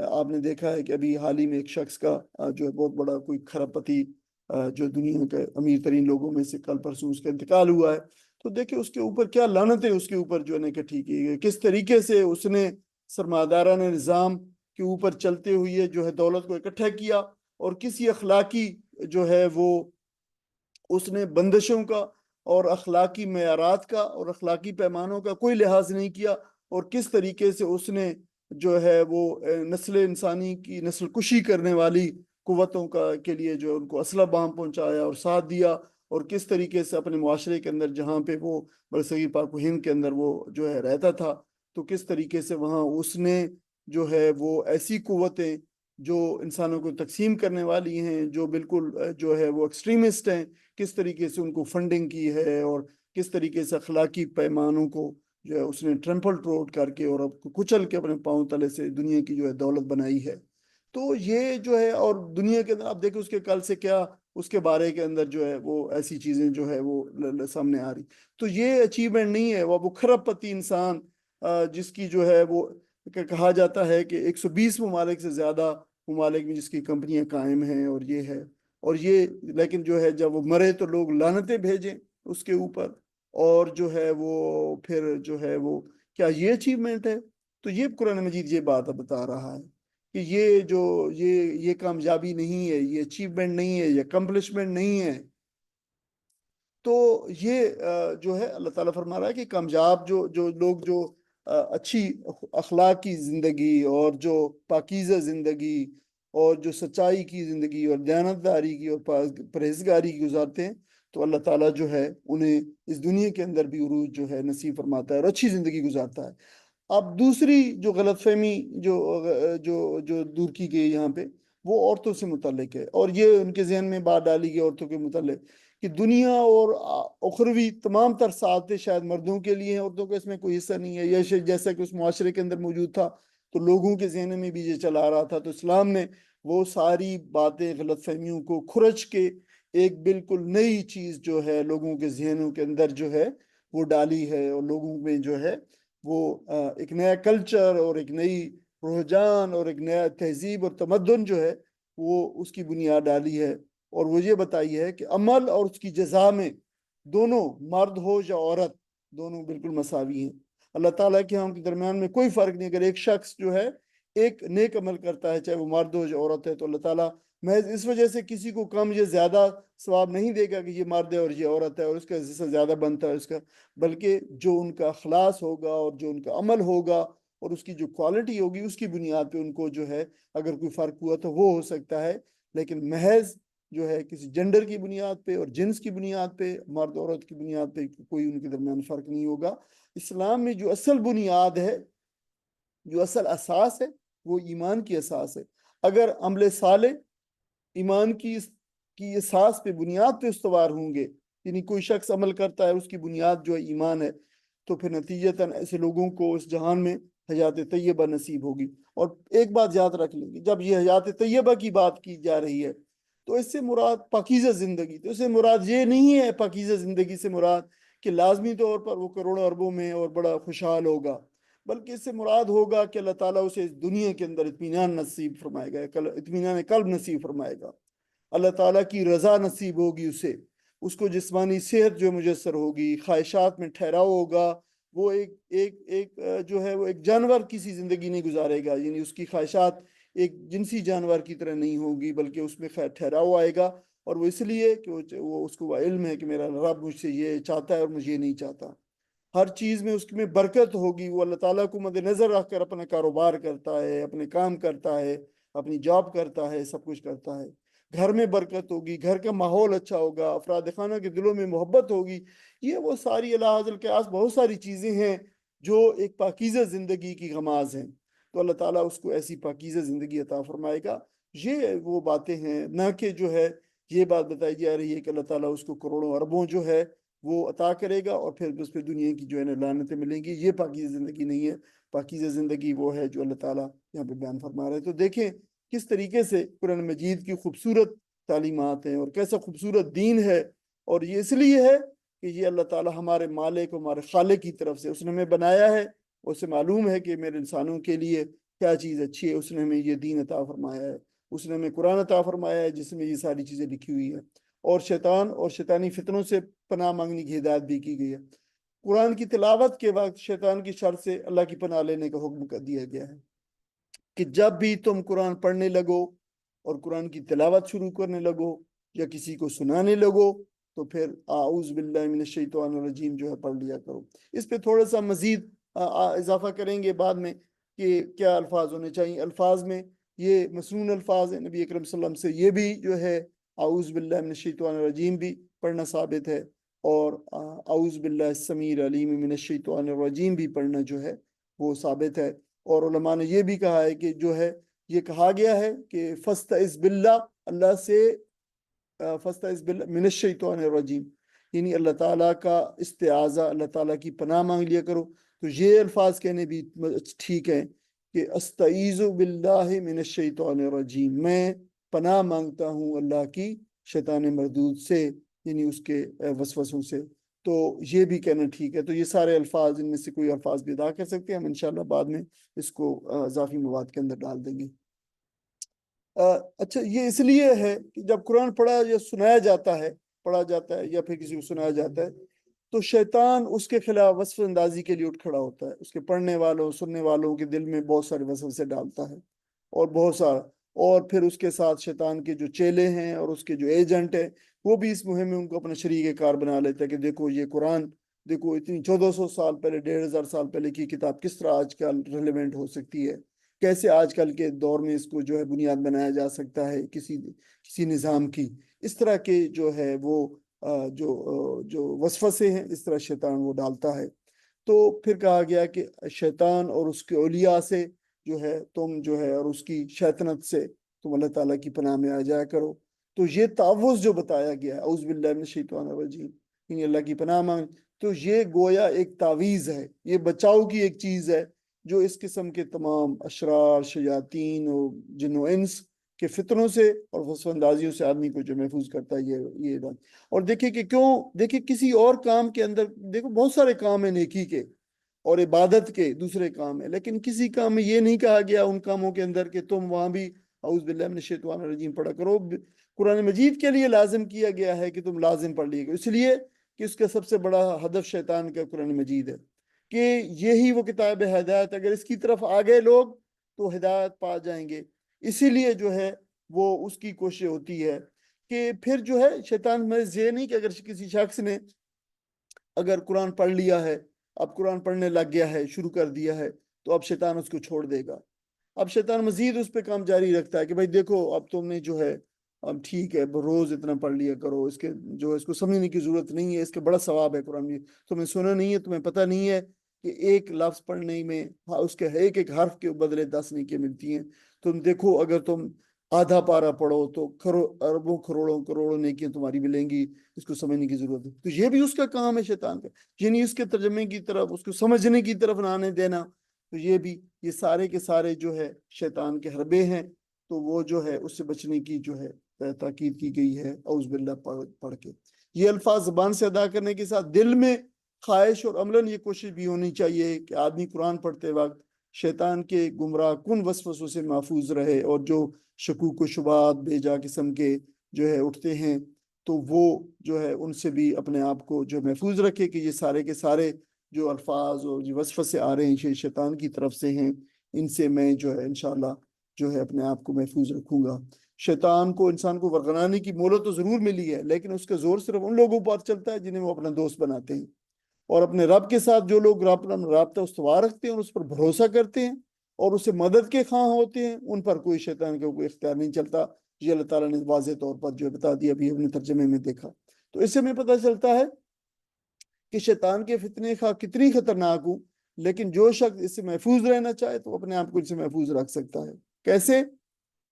آپ نے دیکھا ہے کہ ابھی حال ہی میں ایک شخص کا جو ہے بہت بڑا کوئی کھرب پتی جو دنیا کے امیر ترین لوگوں میں سے کل پرسوں اس کا انتقال ہوا ہے، تو دیکھیں اس کے اوپر کیا لعنتیں اس کے اوپر جو ہے اکٹھی کی گئی، کس طریقے سے اس نے سرمایہ نظام کے اوپر چلتے ہوئے جو ہے دولت کو اکٹھا کیا، اور کسی اخلاقی جو ہے وہ اس نے بندشوں کا اور اخلاقی معیارات کا اور اخلاقی پیمانوں کا کوئی لحاظ نہیں کیا، اور کس طریقے سے اس نے جو ہے وہ نسل انسانی کی نسل کشی کرنے والی قوتوں کے لیے جو ان کو اسلحہ بام پہنچایا اور ساتھ دیا، اور کس طریقے سے اپنے معاشرے کے اندر جہاں پہ وہ برصغیر پاک و ہند کے اندر وہ جو ہے رہتا تھا، تو کس طریقے سے وہاں اس نے جو ہے وہ ایسی قوتیں جو انسانوں کو تقسیم کرنے والی ہیں، جو بالکل جو ہے وہ ایکسٹریمسٹ ہیں، کس طریقے سے ان کو فنڈنگ کی ہے، اور کس طریقے سے اخلاقی پیمانوں کو جو ہے اس نے ٹرمپل ٹروٹ کر کے اور اب کچل کے اپنے پاؤں تلے سے دنیا کی جو ہے دولت بنائی ہے. تو یہ جو ہے، اور دنیا کے اندر آپ دیکھیں اس کے کل سے کیا اس کے بارے کے اندر جو ہے وہ ایسی چیزیں جو ہے وہ سامنے آ رہی. تو یہ اچیومنٹ نہیں ہے. وہ کھرب پتی انسان جس کی جو ہے وہ کہا جاتا ہے کہ 120 ممالک سے زیادہ ممالک میں جس کی کمپنیاں قائم ہیں اور یہ ہے اور یہ، لیکن جو ہے جب وہ مرے تو لوگ لعنتیں بھیجیں اس کے اوپر، اور جو ہے وہ پھر جو ہے وہ کیا یہ اچیومنٹ ہے؟ تو یہ قرآن مجید یہ بات بتا رہا ہے کہ یہ جو یہ کامیابی نہیں ہے، یہ اچیومنٹ نہیں ہے، یہ اکمپلشمنٹ نہیں ہے. تو یہ جو ہے اللہ تعالیٰ فرما رہا ہے کہ کامیاب جو لوگ جو اچھی اخلاق کی زندگی اور جو پاکیزہ زندگی اور جو سچائی کی زندگی اور دیانتداری کی اور پرہیزگاری کی گزارتے ہیں، تو اللہ تعالیٰ جو ہے انہیں اس دنیا کے اندر بھی عروج جو ہے نصیب فرماتا ہے اور اچھی زندگی گزارتا ہے. اب دوسری جو غلط فہمی جو دور کی گئی یہاں پہ، وہ عورتوں سے متعلق ہے. اور یہ ان کے ذہن میں بات ڈالی گئی عورتوں کے متعلق کہ دنیا اور اخروی تمام تر سعادتیں شاید مردوں کے لیے ہیں، عورتوں کا اس میں کوئی حصہ نہیں ہے. یہ جیسا کہ اس معاشرے کے اندر موجود تھا تو لوگوں کے ذہن میں بھی یہ چلا آ رہا تھا. تو اسلام نے وہ ساری باتیں، غلط فہمیوں کو کھرچ کے ایک بالکل نئی چیز جو ہے لوگوں کے ذہنوں کے اندر جو ہے وہ ڈالی ہے، اور لوگوں میں جو ہے وہ ایک نیا کلچر اور ایک نئی رجحان اور ایک نیا تہذیب اور تمدن جو ہے وہ اس کی بنیاد ڈالی ہے. اور وہ یہ بتائی ہے کہ عمل اور اس کی جزا میں دونوں، مرد ہو یا عورت، دونوں بالکل مساوی ہیں. اللہ تعالیٰ کے ہم کے درمیان میں کوئی فرق نہیں. اگر ایک شخص جو ہے ایک نیک عمل کرتا ہے، چاہے وہ مرد ہو یا عورت ہے، تو اللہ تعالیٰ محض اس وجہ سے کسی کو کم یا زیادہ ثواب نہیں دے گا کہ یہ مرد ہے اور یہ عورت ہے اور اس کا حصہ زیادہ بنتا ہے اس کا، بلکہ جو ان کا اخلاص ہوگا اور جو ان کا عمل ہوگا اور اس کی جو کوالٹی ہوگی اس کی بنیاد پہ ان کو جو ہے اگر کوئی فرق ہوا تو وہ ہو سکتا ہے. لیکن محض جو ہے کسی جنڈر کی بنیاد پہ اور جنس کی بنیاد پہ، مرد عورت کی بنیاد پہ کوئی ان کے درمیان فرق نہیں ہوگا. اسلام میں جو اصل بنیاد ہے، جو اصل اساس ہے، وہ ایمان کی اساس ہے. اگر عمل صالح ایمان کی اساس پہ، بنیاد پہ استوار ہوں گے، یعنی کوئی شخص عمل کرتا ہے اس کی بنیاد جو ہے ایمان ہے، تو پھر نتیجتاً ایسے لوگوں کو اس جہان میں حیات طیبہ نصیب ہوگی. اور ایک بات یاد رکھ لیں گے، جب یہ حیات طیبہ کی بات کی جا رہی ہے تو اس سے مراد پاکیزہ زندگی، تو اس سے مراد یہ نہیں ہے، پاکیزہ زندگی سے مراد کہ لازمی طور پر وہ کروڑوں اربوں میں اور بڑا خوشحال ہوگا، بلکہ اس سے مراد ہوگا کہ اللہ تعالیٰ اسے اس دنیا کے اندر اطمینان نصیب فرمائے گا، اطمینان قلب نصیب فرمائے گا، اللہ تعالیٰ کی رضا نصیب ہوگی اسے، اس کو جسمانی صحت جو میسر ہوگی، خواہشات میں ٹھہراؤ ہوگا. وہ ایک جو ہے وہ ایک جانور کسی زندگی نہیں گزارے گا، یعنی اس کی خواہشات ایک جنسی جانور کی طرح نہیں ہوگی، بلکہ اس میں ٹھہراؤ آئے گا. اور وہ اس لیے کہ وہ اس کو علم ہے کہ میرا رب مجھ سے یہ چاہتا ہے اور مجھے یہ نہیں چاہتا. ہر چیز میں اس میں برکت ہوگی. وہ اللہ تعالیٰ کو مد نظر رکھ کر اپنا کاروبار کرتا ہے، اپنے کام کرتا ہے، اپنی جاب کرتا ہے، سب کچھ کرتا ہے. گھر میں برکت ہوگی، گھر کا ماحول اچھا ہوگا، افراد خانہ کے دلوں میں محبت ہوگی. یہ وہ ساری اللہ حاصل کے آس بہت ساری چیزیں ہیں جو ایک پاکیزہ زندگی کی غماز ہیں. تو اللہ تعالیٰ اس کو ایسی پاکیزہ زندگی عطا فرمائے گا. یہ وہ باتیں ہیں، نہ کہ جو ہے یہ بات بتائی جا رہی ہے کہ اللہ تعالیٰ اس کو کروڑوں اربوں جو ہے وہ عطا کرے گا اور پھر اس پہ دنیا کی جو ہے لعنتیں ملیں گی. یہ پاکیزہ زندگی نہیں ہے. پاکیزہ زندگی وہ ہے جو اللہ تعالیٰ یہاں پہ بیان فرما رہے ہیں. تو دیکھیں کس طریقے سے قرآن مجید کی خوبصورت تعلیمات ہیں اور کیسا خوبصورت دین ہے. اور یہ اس لیے ہے کہ یہ اللہ تعالیٰ ہمارے مالک، ہمارے خالق کی طرف سے اس نے ہمیں بنایا ہے. اسے معلوم ہے کہ میرے انسانوں کے لیے کیا چیز اچھی ہے. اس نے ہمیں یہ دین عطا فرمایا ہے، اس نے ہمیں قرآن عطا فرمایا ہے جس میں یہ ساری چیزیں لکھی ہوئی ہیں. اور شیطان اور شیطانی فتنوں سے پناہ مانگنے کی ہدایت بھی کی گئی ہے. قرآن کی تلاوت کے وقت شیطان کی شر سے اللہ کی پناہ لینے کا حکم کر دیا گیا ہے کہ جب بھی تم قرآن پڑھنے لگو اور قرآن کی تلاوت شروع کرنے لگو یا کسی کو سنانے لگو تو پھر اعوذ باللہ من الشیطان الرجیم جو ہے پڑھ لیا کرو. اس پہ تھوڑا سا مزید اضافہ کریں گے بعد میں کہ کیا الفاظ ہونے چاہیے. الفاظ میں یہ مسنون الفاظ ہیں. نبی اکرم صلی اللہ علیہ وسلم سے یہ بھی جو ہے اعوذ باللہ من الشیطان الرجیم بھی پڑھنا ثابت ہے، اور اعوذ باللہ السمیع العلیم من الشیطان الرجیم بھی پڑھنا جو ہے وہ ثابت ہے. اور علماء نے یہ بھی کہا ہے کہ جو ہے یہ کہا گیا ہے کہ فاستعذ باللہ، اللہ سے فاستعذ باللہ من الشیطان الرجیم، یعنی اللہ تعالیٰ کا استعاذہ، اللہ تعالیٰ کی پناہ مانگ لیا کرو. تو یہ الفاظ کہنے بھی ٹھیک ہیں کہ استعیذ باللہ من الشیطان الرجیم، میں پناہ مانگتا ہوں اللہ کی شیطان مردود سے، یعنی اس کے وسوسوں سے. تو یہ بھی کہنا ٹھیک ہے. تو یہ سارے الفاظ، ان میں سے کوئی الفاظ بھی ادا کر سکتے ہیں ہم انشاءاللہ بعد میں اس کو اضافی مواد کے اندر ڈال دیں گے. اچھا، یہ اس لیے ہے کہ جب قرآن پڑھا یا سنایا جاتا ہے، پڑھا جاتا ہے یا پھر کسی کو سنایا جاتا ہے، تو شیطان اس کے خلاف وصف اندازی کے لیے اٹھ کھڑا ہوتا ہے. اس کے پڑھنے والوں، سننے والوں کے دل میں بہت سارے وسوسے ڈالتا ہے، اور بہت سارا. اور پھر اس کے ساتھ شیطان کے جو چیلے ہیں اور اس کے جو ایجنٹ ہیں، وہ بھی اس مہم میں ان کو اپنا شریک کار بنا لیتا ہے کہ دیکھو یہ قرآن، دیکھو اتنی 1400 سال پہلے، 1500 سال پہلے کی کتاب کس طرح آج کل ریلیونٹ ہو سکتی ہے، کیسے آج کل کے دور میں اس کو جو ہے بنیاد بنایا جا سکتا ہے کسی نظام کی. اس طرح کے جو ہے وہ جو وسوسے ہیں، اس طرح شیطان وہ ڈالتا ہے. تو پھر کہا گیا کہ شیطان اور اس کے اولیاء سے جو ہے تم جو ہے، اور اس کی شیطنت سے تم اللہ تعالیٰ کی پناہ میں آ جایا کرو. تو یہ تعوذ جو بتایا گیا ہے، اعوذ باللہ من الشیطان الرجیم، یعنی اللہ کی پناہ مانگ، تو یہ گویا ایک تعویذ ہے، یہ بچاؤ کی ایک چیز ہے جو اس قسم کے تمام اشرار، شیاطین اور جن و انس کے فتنوں سے اور وسوسہ اندازیوں سے آدمی کو جو محفوظ کرتا ہے. یہ بات. اور دیکھیں کہ کیوں، دیکھیں کسی اور کام کے اندر، دیکھو بہت سارے کام ہیں نیکی کے اور عبادت کے، دوسرے کام ہیں، لیکن کسی کام میں یہ نہیں کہا گیا ان کاموں کے اندر کہ تم وہاں بھی اعوذ باللہ من الشیطان الرجیم پڑھا کرو. قرآن مجید کے لیے لازم کیا گیا ہے کہ تم لازم پڑھ لیے گا، اس لیے کہ اس کا سب سے بڑا ہدف شیطان کا قرآن مجید ہے، کہ یہی وہ کتاب ہدایت، اگر اس کی طرف آ گئے لوگ تو ہدایت پا جائیں گے. اسی لیے جو ہے وہ اس کی کوشش ہوتی ہے کہ پھر جو ہے شیطان میں یہ نہیں کہ اگر کسی شخص نے اگر قرآن پڑھ لیا ہے، اب قرآن پڑھنے لگ گیا ہے، شروع کر دیا ہے، تو اب شیطان اس کو چھوڑ دے گا. اب شیطان مزید اس پہ کام جاری رکھتا ہے کہ بھائی دیکھو اب تم نے جو ہے، اب ٹھیک ہے روز اتنا پڑھ لیا کرو، اس کے جو اس کو سمجھنے کی ضرورت نہیں ہے، اس کے بڑا ثواب ہے قرآن میں، تمہیں سنا نہیں ہے، تمہیں پتہ نہیں ہے کہ ایک لفظ پڑھنے میں اس کے ایک ایک حرف کے بدلے 10 نیکیاں ملتی ہیں. تم دیکھو اگر تم آدھا پارہ پڑھو تو اربوں کروڑوں نیکیاں تمہاری ملیں گی. اس کو سمجھنے کی ضرورت ہے. تو یہ بھی اس کا کام ہے شیطان کا، یعنی اس کے ترجمے کی طرف، اس کو سمجھنے کی طرف نہ آنے دینا. تو یہ بھی، یہ سارے کے سارے جو ہے شیطان کے حربے ہیں. تو وہ جو ہے اس سے بچنے کی جو ہے تاکید کی گئی ہے اعوذ باللہ پڑھ کے. یہ الفاظ زبان سے ادا کرنے کے ساتھ دل میں خواہش اور عملاً یہ کوشش بھی ہونی چاہیے کہ آدمی قرآن پڑھتے وقت شیطان کے گمراہ کن وسوسوں سے محفوظ رہے، اور جو شکوک و شبہات بے جا قسم کے جو ہے اٹھتے ہیں تو وہ جو ہے ان سے بھی اپنے آپ کو جو محفوظ رکھے کہ یہ سارے کے سارے جو الفاظ اور جو وسوسے آ رہے ہیں شیطان کی طرف سے ہیں، ان سے میں جو ہے انشاءاللہ جو ہے اپنے آپ کو محفوظ رکھوں گا. شیطان کو، انسان کو ورغنانے کی مہلت تو ضرور ملی ہے، لیکن اس کا زور صرف ان لوگوں پر چلتا ہے جنہیں وہ اپنا دوست بناتے ہیں. اور اپنے رب کے ساتھ جو لوگ رابطہ استوار رکھتے ہیں اور اس پر بھروسہ کرتے ہیں اور اسے مدد کے خواہاں ہوتے ہیں، ان پر کوئی شیطان کا کوئی اختیار نہیں چلتا. یہ اللہ تعالیٰ نے واضح طور پر جو بتا دیا، ابھی ہم نے ترجمے میں دیکھا. تو اس سے ہمیں پتہ چلتا ہے کہ شیطان کے فتنے کتنی خطرناک ہوں، لیکن جو شخص اس سے محفوظ رہنا چاہے تو اپنے آپ کو اس سے محفوظ رکھ سکتا ہے. کیسے؟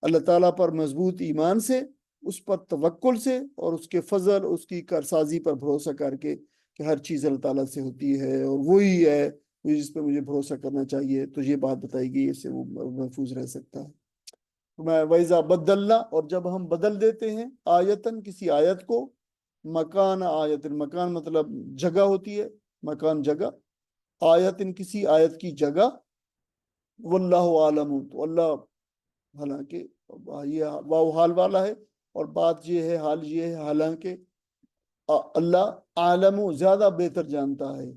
اللہ تعالیٰ پر مضبوط ایمان سے، اس پر توکل سے، اور اس کے فضل، اس کی کارسازی پر بھروسہ کر کے کہ ہر چیز اللہ تعالیٰ سے ہوتی ہے اور وہی ہے جس پہ مجھے بھروسہ کرنا چاہیے. تو یہ بات بتائی گئی، اس سے وہ محفوظ رہ سکتا ہے. وَإِذَا بَدَّلْنَا، اور جب ہم بدل دیتے ہیں آیتن، کسی آیت کو، مکان آیت، مکان مطلب جگہ ہوتی ہے، مکان جگہ، آیتن کسی آیت کی جگہ، واللہ عالم، تو اللہ حالانکہ یہ واو حال والا ہے، اور بات یہ ہے، حال یہ ہے حالانکہ اللہ عالم زیادہ بہتر جانتا ہے،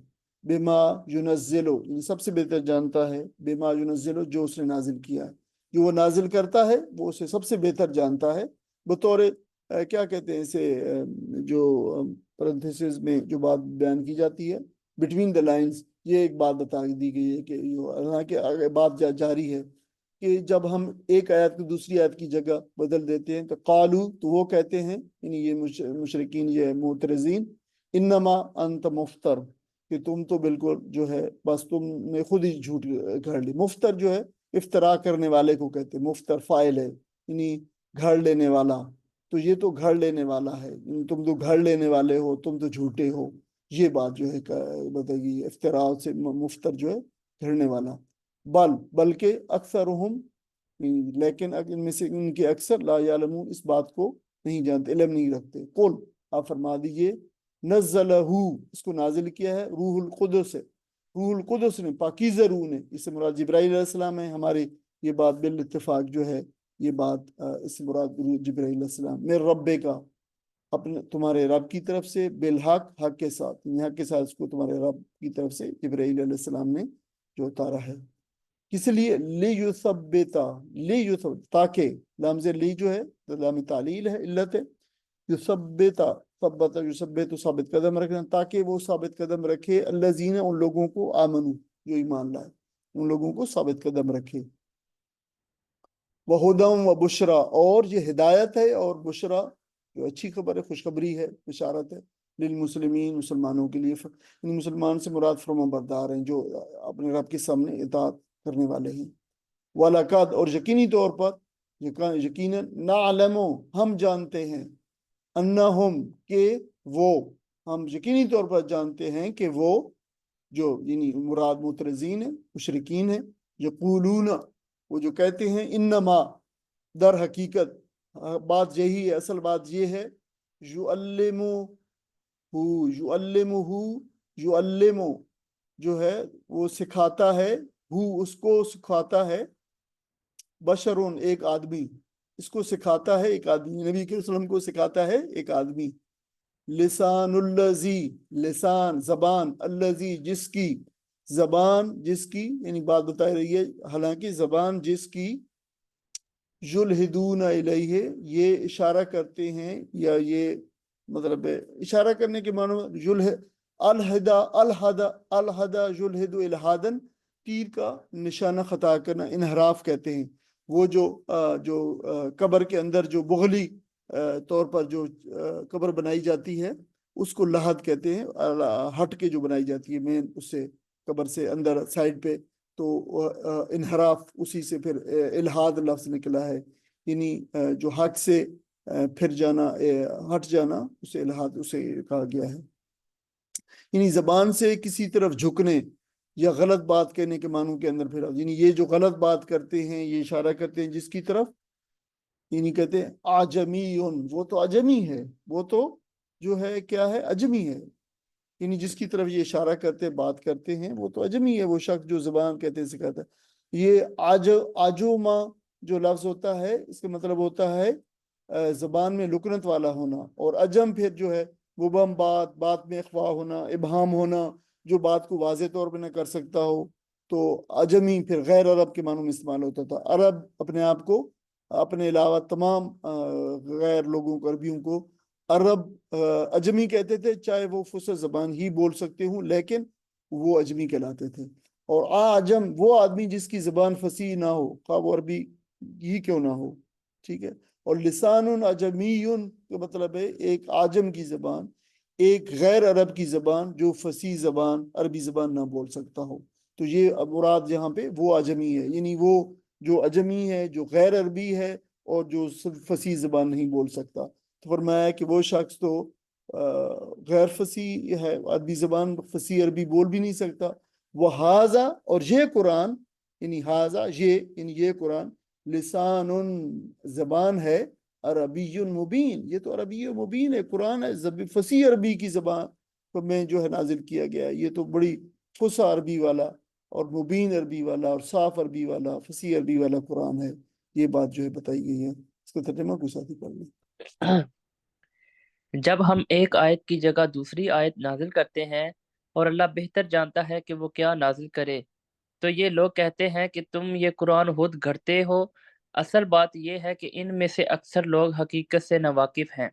بما ینزلو، سب سے بہتر جانتا ہے، بما ینزلو جو اس نے نازل کیا ہے، جو وہ نازل کرتا ہے وہ اسے سب سے بہتر جانتا ہے. بطور کیا کہتے ہیں اسے، جو پرنتھیسز میں جو بات بیان کی جاتی ہے، بٹوین دا لائنز، یہ ایک بات بتا دی گئی ہے کہ حالانکہ بات جاری ہے کہ جب ہم ایک آیت کو دوسری آیت کی جگہ بدل دیتے ہیں تو قالو، تو وہ کہتے ہیں، یعنی یہ مشرکین، یہ معترضین، انما انت مفتر، کہ تم تو بالکل جو ہے بس تم نے خود ہی جھوٹ گھڑ لی. مفتر جو ہے افطرا کرنے والے کو کہتے ہیں، مفتر فاعل ہے، یعنی گھڑ لینے والا. تو یہ تو گھڑ لینے والا ہے، تم تو گھڑ لینے والے ہو، تم تو جھوٹے ہو، یہ بات جو ہے بتائے گی افتراء سے مفتر جو ہے گھڑنے والا۔ بلکہ اکثرہم، لیکن ان میں سے ان کے اکثر لا یعلمون اس بات کو نہیں جانتے، علم نہیں رکھتے۔ قل، آپ فرما دیجئے، نزلہ، اس کو نازل کیا ہے روح القدس سے، روح القدس نے، پاکیزہ روح نے، اس سے مراد جبرائیل علیہ السلام ہے، ہماری یہ بات بالاتفاق جو ہے یہ بات اس سے مراد جبرائیل علیہ السلام، میرے رب کا، اپنے تمہارے رب کی طرف سے، بالحق، حق کے ساتھ، حق کے ساتھ اس کو تمہارے رب کی طرف سے جبرائیل علیہ السلام نے جو اتارا ہے۔ کس لیے؟ لیثبتا، تاکہ، لام سے لی جو ہے لام تعلیل ہے، علت ہے، یثبتا، ثبت یثبت ثابت قدم رکھنا، تاکہ وہ ثابت قدم رکھے الذین، ان لوگوں کو، آمنو جو ایمان لائے، ان لوگوں کو ثابت قدم رکھے، وہدم و بشرا، اور یہ ہدایت ہے اور بشرا جو اچھی خبر ہے، خوشخبری ہے، بشارت ہے، للمسلمین، مسلمانوں کے لیے، ان مسلمان سے مراد فرما بردار ہیں جو اپنے رب کے سامنے اطاعت کرنے والے ہیں۔ وَلَقَدْ، اور یقینی طور پر، یقیناً، نعلم، ہم جانتے ہیں، انہم، کہ وہ، ہم یقینی طور پر جانتے ہیں کہ وہ جو، یعنی مراد معترضین ہیں، مشرکین ہیں، یقولون، وہ جو کہتے ہیں، انما، در حقیقت، بات یہی ہے، اصل بات یہ ہے، یعلمہ جو ہے وہ سکھاتا ہے، اس کو سکھاتا ہے، بشرون، ایک آدمی، اس کو سکھاتا ہے ایک آدمی، نبی کے وسلم کو سکھاتا ہے ایک آدمی، لسان الذی، لسان، زبان، الذی، جس کی، زبان جس کی، یعنی بات بتا رہی ہے، حالانکہ زبان جس کی، یلحدون الیہ، یہ اشارہ کرتے ہیں، یا یہ مطلب ہے اشارہ کرنے کے معنی، الحدہ یلحد الحادن، تیر کا نشانہ خطا کرنا، انحراف کہتے ہیں، وہ جو قبر کے اندر جو بغلی طور پر جو قبر بنائی جاتی ہے اس کو لحد کہتے ہیں، ہٹ کے جو بنائی جاتی ہے مین اس سے، قبر سے اندر سائڈ پہ، تو انحراف اسی سے پھر الحاد لفظ نکلا ہے، یعنی جو حق سے پھر جانا، ہٹ جانا، اسے الحاد اسے کہا گیا ہے، یعنی زبان سے کسی طرف جھکنے یا غلط بات کہنے کے معنوں کے اندر پھر، یعنی یہ جو غلط بات کرتے ہیں، یہ اشارہ کرتے ہیں جس کی طرف، یعنی کہتے ہیں آجمیون، وہ تو اجمی ہے، وہ تو جو ہے کیا ہے، اجمی ہے، یعنی جس کی طرف یہ اشارہ کرتے بات کرتے ہیں وہ تو اجمی ہے، وہ شخص جو زبان کہتے ہیں سکھاتا ہے۔ یہ آجوما جو لفظ ہوتا ہے اس کا مطلب ہوتا ہے زبان میں لکنت والا ہونا، اور اجم پھر جو ہے مبہم، بات میں اخفا ہونا، ابہام ہونا، جو بات کو واضح طور پہ نہ کر سکتا ہو، تو اجمی پھر غیر عرب کے معنوں میں استعمال ہوتا تھا۔ عرب اپنے آپ کو، اپنے علاوہ تمام غیر لوگوں کو، عربیوں کو عرب اجمی کہتے تھے، چاہے وہ فصیح زبان ہی بول سکتے ہوں لیکن وہ اجمی کہلاتے تھے۔ اور عجم، وہ آدمی جس کی زبان فصیح نہ ہو، خواہ وہ عربی ہی کیوں نہ ہو، ٹھیک ہے۔ اور لسان اجمی کا مطلب ہے ایک عجم کی زبان، ایک غیر عرب کی زبان جو فصیح زبان، عربی زبان نہ بول سکتا ہو، تو یہ مراد یہاں پہ وہ اجمی ہے، یعنی وہ جو اجمی ہے، جو غیر عربی ہے اور جو فصیح زبان نہیں بول سکتا، تو فرمایا کہ وہ شخص تو غیر فصیح ہے، عربی زبان، فصیح عربی بول بھی نہیں سکتا۔ وہذا، اور یہ قرآن، یعنی ہاذا، یہ قرآن، لسان، زبان ہے، عربی مبین، یہ تو عربی مبین ہے، قرآن ہے فصیح عربی کی زبان میں جو ہے نازل کیا گیا، یہ تو بڑی فصیح عربی والا اور مبین عربی والا اور صاف عربی والا، فصیح عربی والا قرآن ہے، یہ بات جو ہے بتائی گئی ہے۔ اس کا ترجمہ کوئی ساتھی پڑھ لیں۔ جب ہم ایک آیت کی جگہ دوسری آیت نازل کرتے ہیں اور اللہ بہتر جانتا ہے کہ وہ کیا نازل کرے، تو یہ لوگ کہتے ہیں کہ تم یہ قرآن خود گھڑتے ہو۔ اصل بات یہ ہے کہ ان میں سے اکثر لوگ حقیقت سے ناواقف ہیں۔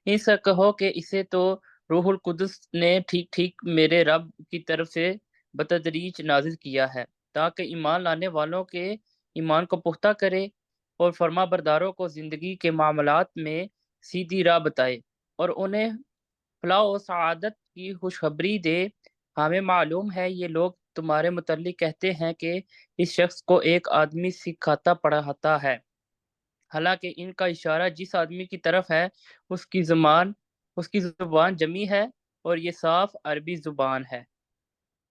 ان سے کہو کہ اسے تو روح القدس نے ٹھیک ٹھیک میرے رب کی طرف سے بتدریج نازل کیا ہے، تاکہ ایمان لانے والوں کے ایمان کو پختہ کرے اور فرما برداروں کو زندگی کے معاملات میں سیدھی راہ بتائے اور انہیں فلاح و سعادت کی خوشخبری دے۔ ہمیں معلوم ہے یہ لوگ تمہارے متعلق کہتے ہیں کہ اس شخص کو ایک آدمی سکھاتا پڑھاتا ہے، حالانکہ ان کا اشارہ جس آدمی کی طرف ہے اس کی زبان جمی ہے اور یہ صاف عربی زبان ہے۔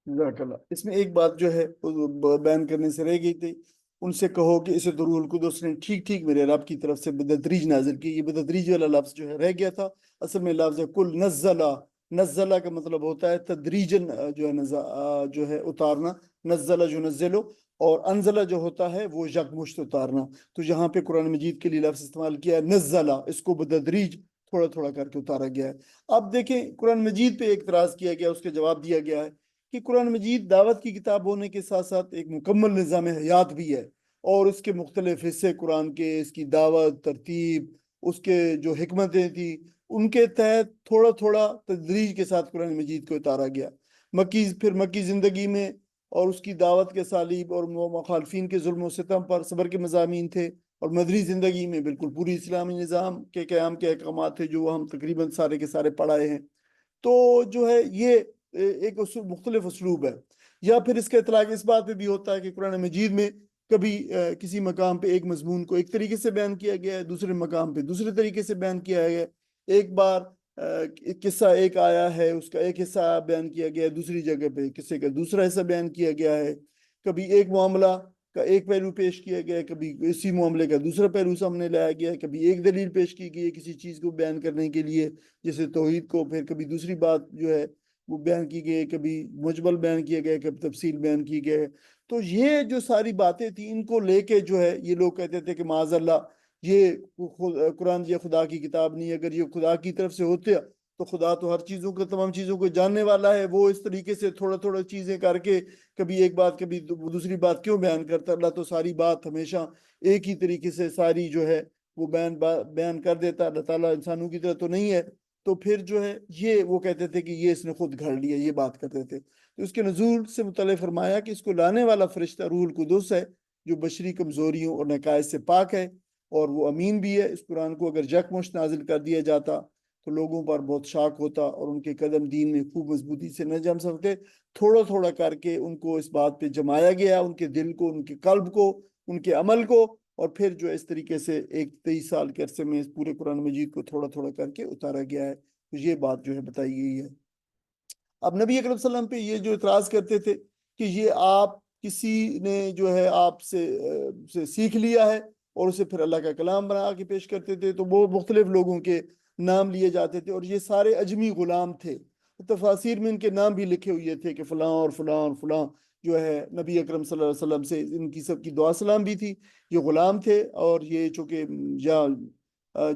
جزاک اللہ۔ اس میں ایک بات جو ہے وہ بیان کرنے سے رہ گئی تھی، ان سے کہو کہ اسے تو روح القدس نے ٹھیک ٹھیک میرے رب کی طرف سے بتدریج نازل کی۔ یہ بتدریج والا لفظ جو ہے رہ گیا تھا، اصل میں لفظ ہے کل نزلہ۔ نزلہ کا مطلب ہوتا ہے تدریجن جو ہے جو ہے اتارنا، نزلہ جو نزلو، اور انزلہ جو ہوتا ہے وہ یکمشت اتارنا۔ تو یہاں پہ قرآن مجید کے لیے لفظ استعمال کیا ہے نزلہ، اس کو بتدریج تھوڑا تھوڑا کر کے اتارا گیا ہے۔ اب دیکھیں قرآن مجید پہ ایک اعتراض کیا گیا، اس کے جواب دیا گیا ہے کہ قرآن مجید دعوت کی کتاب ہونے کے ساتھ ساتھ ایک مکمل نظام حیات بھی ہے، اور اس کے مختلف حصے قرآن کے، اس کی دعوت، ترتیب، اس کے جو حکمتیں تھیں، ان کے تحت تھوڑا تھوڑا تدریج کے ساتھ قرآن مجید کو اتارا گیا۔ پھر مکی زندگی میں اور اس کی دعوت کے سالیب اور مخالفین کے ظلم و ستم پر صبر کے مضامین تھے، اور مدنی زندگی میں بالکل پوری اسلامی نظام کے قیام کے احکامات تھے جو ہم تقریباً سارے کے سارے پڑھائے ہیں۔ تو جو ہے یہ ایک مختلف اسلوب ہے۔ یا پھر اس کا اطلاق اس بات پہ بھی ہوتا ہے کہ قرآن مجید میں کبھی کسی مقام پہ ایک مضمون کو ایک طریقے سے بیان کیا گیا ہے، دوسرے مقام پہ دوسرے طریقے سے بیان کیا گیا ہے۔ ایک بار قصہ ایک آیا ہے، اس کا ایک حصہ بیان کیا گیا ہے، دوسری جگہ پہ قصے کا دوسرا حصہ بیان کیا گیا ہے۔ کبھی ایک معاملہ کا ایک پہلو پیش کیا گیا ہے، کبھی اسی معاملے کا دوسرا پہلو سامنے لایا گیا ہے، کبھی ایک دلیل پیش کی گئی ہے کسی چیز کو بیان کرنے کے لیے جیسے توحید کو، پھر کبھی دوسری بات جو ہے وہ بیان کی گئی، کبھی مجمل بیان کیا گیا، کبھی تفصیل بیان کی گئے۔ تو یہ جو ساری باتیں تھیں ان کو لے کے جو ہے یہ لوگ کہتے تھے کہ معاذ اللہ یہ قرآن یہ خدا کی کتاب نہیں ہے، اگر یہ خدا کی طرف سے ہوتے تو خدا تو ہر چیزوں کو، تمام چیزوں کو جاننے والا ہے، وہ اس طریقے سے تھوڑا تھوڑا چیزیں کر کے کبھی ایک بات کبھی دوسری بات کیوں بیان کرتا؟ اللہ تو ساری بات ہمیشہ ایک ہی طریقے سے ساری جو ہے وہ بیان کر دیتا۔ اللہ تعالیٰ انسانوں کی طرح تو نہیں ہے۔ تو پھر جو ہے یہ وہ کہتے تھے کہ یہ اس نے خود گھڑ لیا، یہ بات کرتے تھے۔ تو اس کے نزول سے متعلق فرمایا کہ اس کو لانے والا فرشتہ روح القدس ہے جو بشری کمزوریوں اور نقائص سے پاک ہے، اور وہ امین بھی ہے۔ اس قرآن کو اگر یکمشت نازل کر دیا جاتا تو لوگوں پر بہت شاک ہوتا اور ان کے قدم دین میں خوب مضبوطی سے نہ جم سکتے۔ تھوڑا تھوڑا کر کے ان کو اس بات پہ جمایا گیا، ان کے دل کو، ان کے قلب کو، ان کے عمل کو، اور پھر جو اس طریقے سے ایک 23 سال کے عرصے میں اس پورے قرآن مجید کو تھوڑا تھوڑا کر کے اتارا گیا ہے۔ تو یہ بات جو ہے بتائی گئی ہے۔ اب نبی اکرم صلی اللہ علیہ وسلم پہ یہ جو اعتراض کرتے تھے کہ یہ آپ کسی نے جو ہے آپ سے سیکھ لیا ہے اور اسے پھر اللہ کا کلام بنا کے پیش کرتے تھے، تو وہ مختلف لوگوں کے نام لیے جاتے تھے، اور یہ سارے اجمی غلام تھے۔ تفاسیر میں ان کے نام بھی لکھے ہوئے تھے کہ فلاں اور فلاں اور فلاں جو ہے نبی اکرم صلی اللہ علیہ وسلم سے ان کی سب کی دعا سلام بھی تھی، یہ غلام تھے، اور یہ چونکہ یا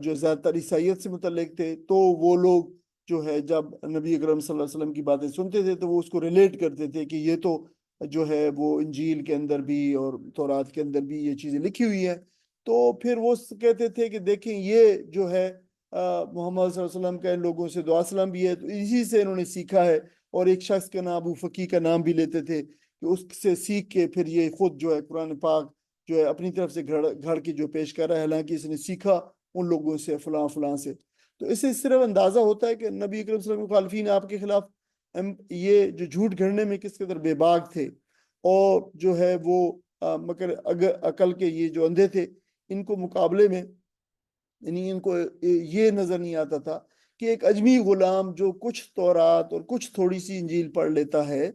جو زیادہ تر عیسائیت سے متعلق تھے، تو وہ لوگ جو ہے جب نبی اکرم صلی اللہ علیہ وسلم کی باتیں سنتے تھے تو وہ اس کو ریلیٹ کرتے تھے کہ یہ تو جو ہے وہ انجیل کے اندر بھی اور تورات کے اندر بھی یہ چیزیں لکھی ہوئی ہیں۔ تو پھر وہ کہتے تھے کہ دیکھیں یہ جو ہے محمد صلی اللہ علیہ وسلم کا ان لوگوں سے دعا سلام بھی ہے، تو اسی سے انہوں نے سیکھا ہے۔ اور ایک شخص کا نام ابو فقی کا نام بھی لیتے تھے کہ اس سے سیکھ کے پھر یہ خود جو ہے قرآن پاک جو ہے اپنی طرف سے گھڑ کے جو پیش کر رہا ہے، حالانکہ اس نے سیکھا ان لوگوں سے، فلاں فلاں سے۔ تو اس سے صرف اندازہ ہوتا ہے کہ نبی اکرم صلی اللہ علیہ وسلم کے مخالفین آپ کے خلاف یہ جو جھوٹ گھڑنے میں کس قدر بے باک تھے، اور جو ہے وہ مگر عقل کے یہ جو اندھے تھے، ان کو مقابلے میں یعنی ان کو یہ نظر نہیں آتا تھا کہ ایک اجمی غلام جو کچھ تورات اور کچھ تھوڑی سی انجیل پڑھ لیتا ہے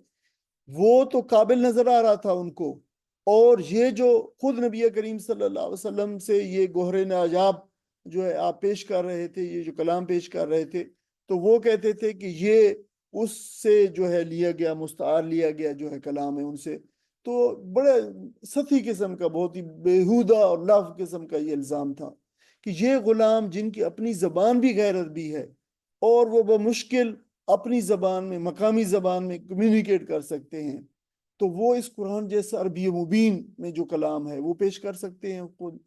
وہ تو قابل نظر آ رہا تھا ان کو، اور یہ جو خود نبی کریم صلی اللہ علیہ وسلم سے یہ گوہر ناجاب جو ہے آپ پیش کر رہے تھے، یہ جو کلام پیش کر رہے تھے، تو وہ کہتے تھے کہ یہ اس سے جو ہے لیا گیا، مستعار لیا گیا جو ہے کلام ہے ان سے۔ تو بڑے سطحی قسم کا، بہت ہی بےہودہ اور لغو قسم کا یہ الزام تھا کہ یہ غلام جن کی اپنی زبان بھی غیر عربی ہے اور وہ بمشکل اپنی زبان میں، مقامی زبان میں کمیونیکیٹ کر سکتے ہیں، تو وہ اس قرآن جیسا عربی مبین میں جو کلام ہے وہ پیش کر سکتے ہیں خود۔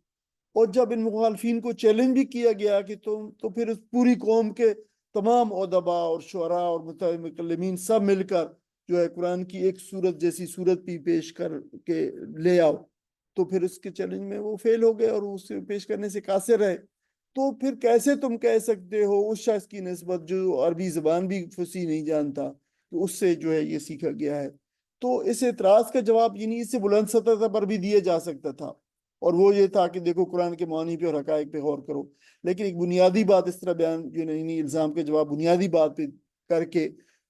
اور جب ان مخالفین کو چیلنج بھی کیا گیا کہ تم تو پھر اس پوری قوم کے تمام ادباء اور شعراء اور متکلمین سب مل کر جو ہے قرآن کی ایک سورت جیسی سورت بھی پیش کر کے لے آؤ، تو پھر اس کے چیلنج میں وہ فیل ہو گئے اور اسے پیش کرنے سے قاصر رہے۔ تو پھر کیسے تم کہہ سکتے ہو اس شخص کی نسبت جو عربی زبان بھی فصیح نہیں جانتا کہ اس سے جو ہے یہ سیکھا گیا ہے؟ تو اس اعتراض کا جواب یعنی اس سے بلند سطح پر بھی دیا جا سکتا تھا، اور وہ یہ تھا کہ دیکھو قرآن کے معانی پہ اور حقائق پہ غور کرو، لیکن ایک بنیادی بات اس طرح بیان جو نہیں الزام کے جواب بنیادی بات پہ کر کے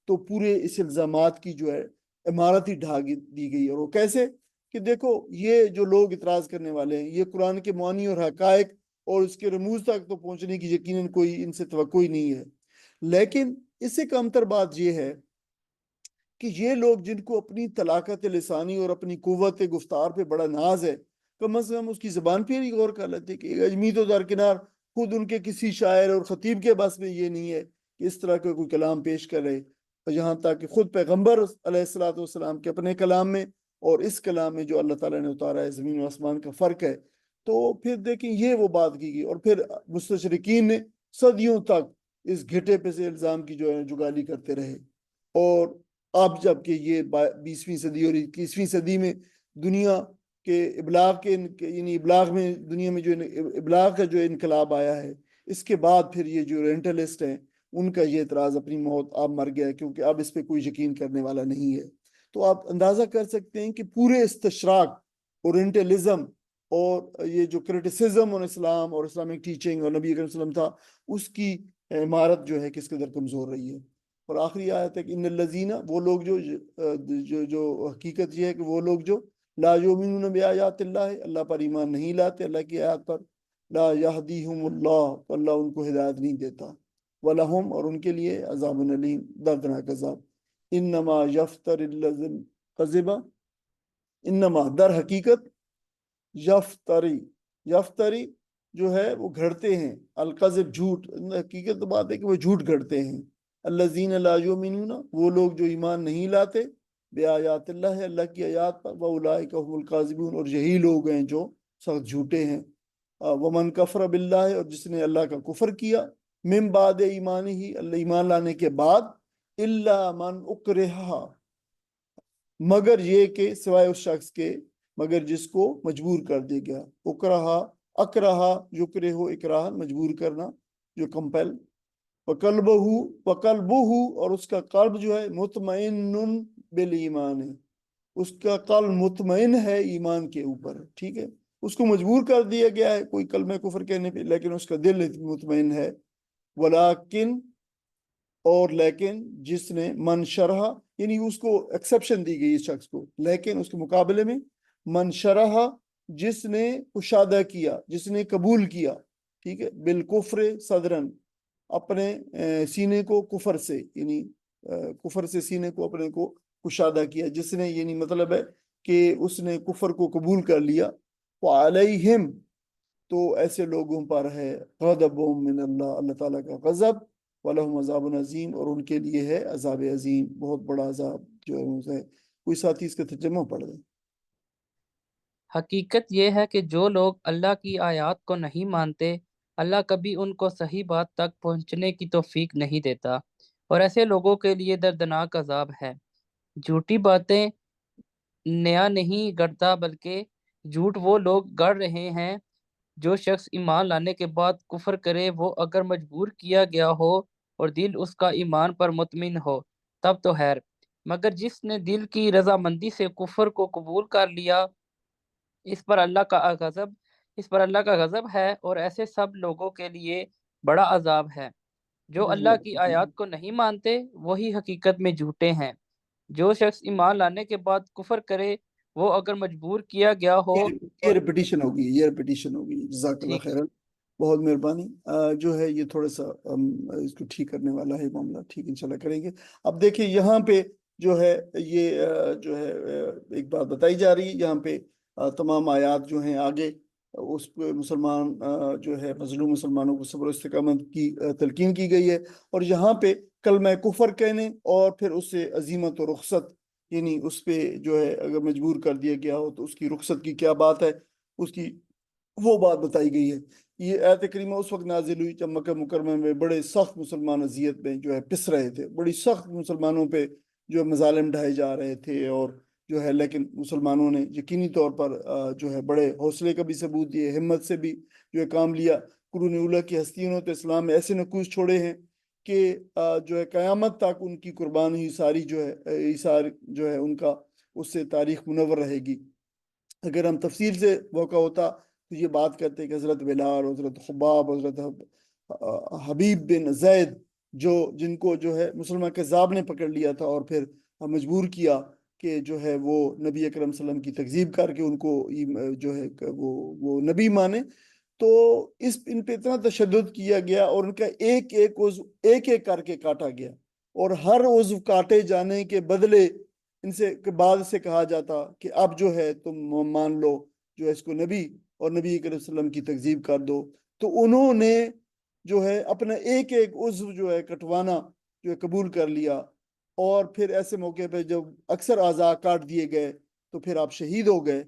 تو پورے اس الزامات کی جو ہے عمارت ہی ڈھا دی گئی۔ اور وہ کیسے کہ دیکھو یہ جو لوگ اعتراض کرنے والے ہیں یہ قرآن کے معانی اور حقائق اور اس کے رموز تک تو پہنچنے کی یقیناً کوئی ان سے توقع ہی نہیں ہے، لیکن اس سے کم تر بات یہ ہے کہ یہ لوگ جن کو اپنی طلاقت لسانی اور اپنی قوت گفتار پہ بڑا ناز ہے، کم از کم اس کی زبان پہ ہی غور کر لیتے کہ اجمی تو درکنار خود ان کے کسی شاعر اور خطیب کے بس میں یہ نہیں ہے کہ اس طرح کا کوئی کلام پیش کرے، اور یہاں تک کہ خود پیغمبر علیہ الصلوۃ والسلام کے اپنے کلام میں اور اس کلام میں جو اللہ تعالیٰ نے اتارا ہے زمین و آسمان کا فرق ہے۔ تو پھر دیکھیں یہ وہ بات کی گئی، اور پھر مستشرقین نے صدیوں تک اس گھٹے پہ سے الزام کی جو ہے جگالی کرتے رہے، اور اب جب کہ یہ 20ویں صدی اور 21ویں صدی میں دنیا کے ابلاغ کے یعنی ابلاغ میں دنیا میں جو ابلاغ کا جو انقلاب آیا ہے، اس کے بعد پھر یہ جو اورینٹلسٹ ہیں ان کا یہ اعتراض اپنی موت اب مر گیا ہے، کیونکہ اب اس پہ کوئی یقین کرنے والا نہیں ہے۔ تو آپ اندازہ کر سکتے ہیں کہ پورے استشراق، اورینٹلزم اور یہ جو کرٹیسزم اور اسلام اور اسلامک ٹیچنگ اور نبی اکرم صلی اللہ علیہ وسلم تھا اس کی عمارت جو ہے کس قدر کمزور رہی ہے۔ اور آخری آیت ہے کہ ان الذین، وہ لوگ جو حقیقت یہ ہے کہ وہ لوگ جو لا یؤمنون بآیات اللہ، اللہ پر ایمان نہیں لاتے، اللہ کی آیات پر، لا یہدیہم اللہ، تو اللہ ان کو ہدایت نہیں دیتا، وَلَهُمْ، اور ان کے لیے عذاب علیم، دردناک عذاب۔ انما یفتر الذین کذب، انما در حقیقت یفتری جو ہے وہ گھڑتے ہیں، القذب جھوٹ، حقیقت تو بات ہے کہ وہ جھوٹ گھڑتے ہیں، الذین لا یؤمنون، وہ لوگ جو ایمان نہیں لاتے، بآیات اللہ، اللہ کی آیات پر، واولئک هم الکاذبون، اور یہی لوگ ہیں جو سخت جھوٹے ہیں۔ ومن کفر باللہ، اور جس نے اللہ کا کفر کیا، من بعد ایمان ہی، اللہ ایمان لانے کے بعد، الا من اکرہ، مگر یہ کہ سوائے اس شخص کے مگر جس کو مجبور کر دیا گیا، اکرہا یکرہ اکراہ، مجبور کرنا، جو کمپل، وقلبہ، اور اس کا قلب جو ہے مطمئن بالایمان ہے، اس کا قلب مطمئن ہے ایمان کے اوپر، ٹھیک ہے، اس کو مجبور کر دیا گیا ہے کوئی کلمہ کفر کہنے پہ، لیکن اس کا دل مطمئن ہے۔ ولیکن، اور لیکن جس نے من شرح، یعنی اس کو ایکسیپشن دی گئی اس شخص کو، لیکن اس کے مقابلے میں من شرح، جس نے کشادہ کیا، جس نے قبول کیا، ٹھیک ہے، بالکفر صدرن، اپنے سینے کو کفر سے، یعنی کفر سے سینے کو اپنے کو کشادہ کیا، جس نے یعنی مطلب ہے کہ اس نے کفر کو قبول کر لیا، وعلیہم، تو ایسے لوگوں پر ہے غضب من اللہ، اللہ تعالیٰ کا غضب، وَلَهُمْ عَذَابٌ عَظِيمٌ، اور ان کے لیے ہے عذاب عظیم، بہت بڑا عذاب جو ہے۔ کوئی ساتھی اس کا ترجمہ پڑھ دیں۔ حقیقت یہ ہے کہ جو لوگ اللہ کی آیات کو نہیں مانتے، اللہ کبھی ان کو صحیح بات تک پہنچنے کی توفیق نہیں دیتا، اور ایسے لوگوں کے لیے دردناک عذاب ہے۔ جھوٹی باتیں نیا نہیں گڑھتا، بلکہ جھوٹ وہ لوگ گڑھ رہے ہیں۔ جو شخص ایمان لانے کے بعد کفر کرے، وہ اگر مجبور کیا گیا ہو اور دل اس کا ایمان پر مطمئن ہو تب تو خیر، مگر جس نے دل کی رضامندی سے کفر کو قبول کر لیا، اس پر اللہ کا غضب ہے، اور ایسے سب لوگوں کے لیے بڑا عذاب ہے۔ جو اللہ کی آیات کو نہیں مانتے وہی حقیقت میں جھوٹے ہیں۔ جو شخص ایمان لانے کے بعد کفر کرے، وہ اگر مجبور کیا گیا ہو یہ ریپیٹیشن ہوگی، جزاک اللہ ٹھیک ہے۔ خیرن، بہت مہربانی۔ جو ہے یہ تھوڑا سا اس کو ٹھیک کرنے والا ہے معاملہ، ٹھیک انشاءاللہ کریں گے۔ اب دیکھیں یہاں پہ جو ہے یہ جو ہے ایک بات بتائی جا رہی ہے، یہاں پہ تمام آیات جو ہیں آگے اس پہ مسلمان جو ہے مظلوم مسلمانوں کو صبر و استقامت کی تلقین کی گئی ہے، اور یہاں پہ کلمہ کفر کہنے اور پھر اس سے عزیمت و رخصت، یعنی اس پہ جو ہے اگر مجبور کر دیا گیا ہو تو اس کی رخصت کی کیا بات ہے، اس کی وہ بات بتائی گئی ہے۔ یہ آیت کریمہ اس وقت نازل ہوئی جب مکہ مکرمہ میں بڑے سخت مسلمان اذیت میں جو ہے پس رہے تھے، بڑی سخت مسلمانوں پہ جو مظالم ڈھائے جا رہے تھے، اور جو ہے لیکن مسلمانوں نے یقینی طور پر جو ہے بڑے حوصلے کا بھی ثبوت دیے، ہمت سے بھی جو ہے کام لیا۔ قرون اولیٰ کی ہستیوں نے تو اسلام میں ایسے نقوش چھوڑے ہیں کہ جو ہے قیامت تک ان کی قربانی ساری جو ہے ایثار جو ہے ان کا اس سے تاریخ منور رہے گی۔ اگر ہم تفصیل سے موقع ہوتا تو یہ بات کرتے کہ حضرت بلال، حضرت خباب، حضرت حبیب بن زید جن کو جو ہے مسلمہ کذاب نے پکڑ لیا تھا اور پھر مجبور کیا کہ جو ہے وہ نبی اکرم صلی اللہ علیہ وسلم کی تکذیب کر کے ان کو جو ہے وہ نبی مانے، تو ان پہ اتنا تشدد کیا گیا اور ان کا ایک ایک کر کے کاٹا گیا، اور ہر عضو کاٹے جانے کے بدلے ان سے بعد سے کہا جاتا کہ اب جو ہے تم مان لو جو ہے اس کو نبی، اور نبی کریم صلی اللہ علیہ وسلم کی تکذیب کر دو۔ تو انہوں نے جو ہے اپنا ایک عضو جو ہے کٹوانا جو ہے قبول کر لیا، اور پھر ایسے موقع پہ جب اکثر اعضاء کاٹ دیے گئے تو پھر آپ شہید ہو گئے،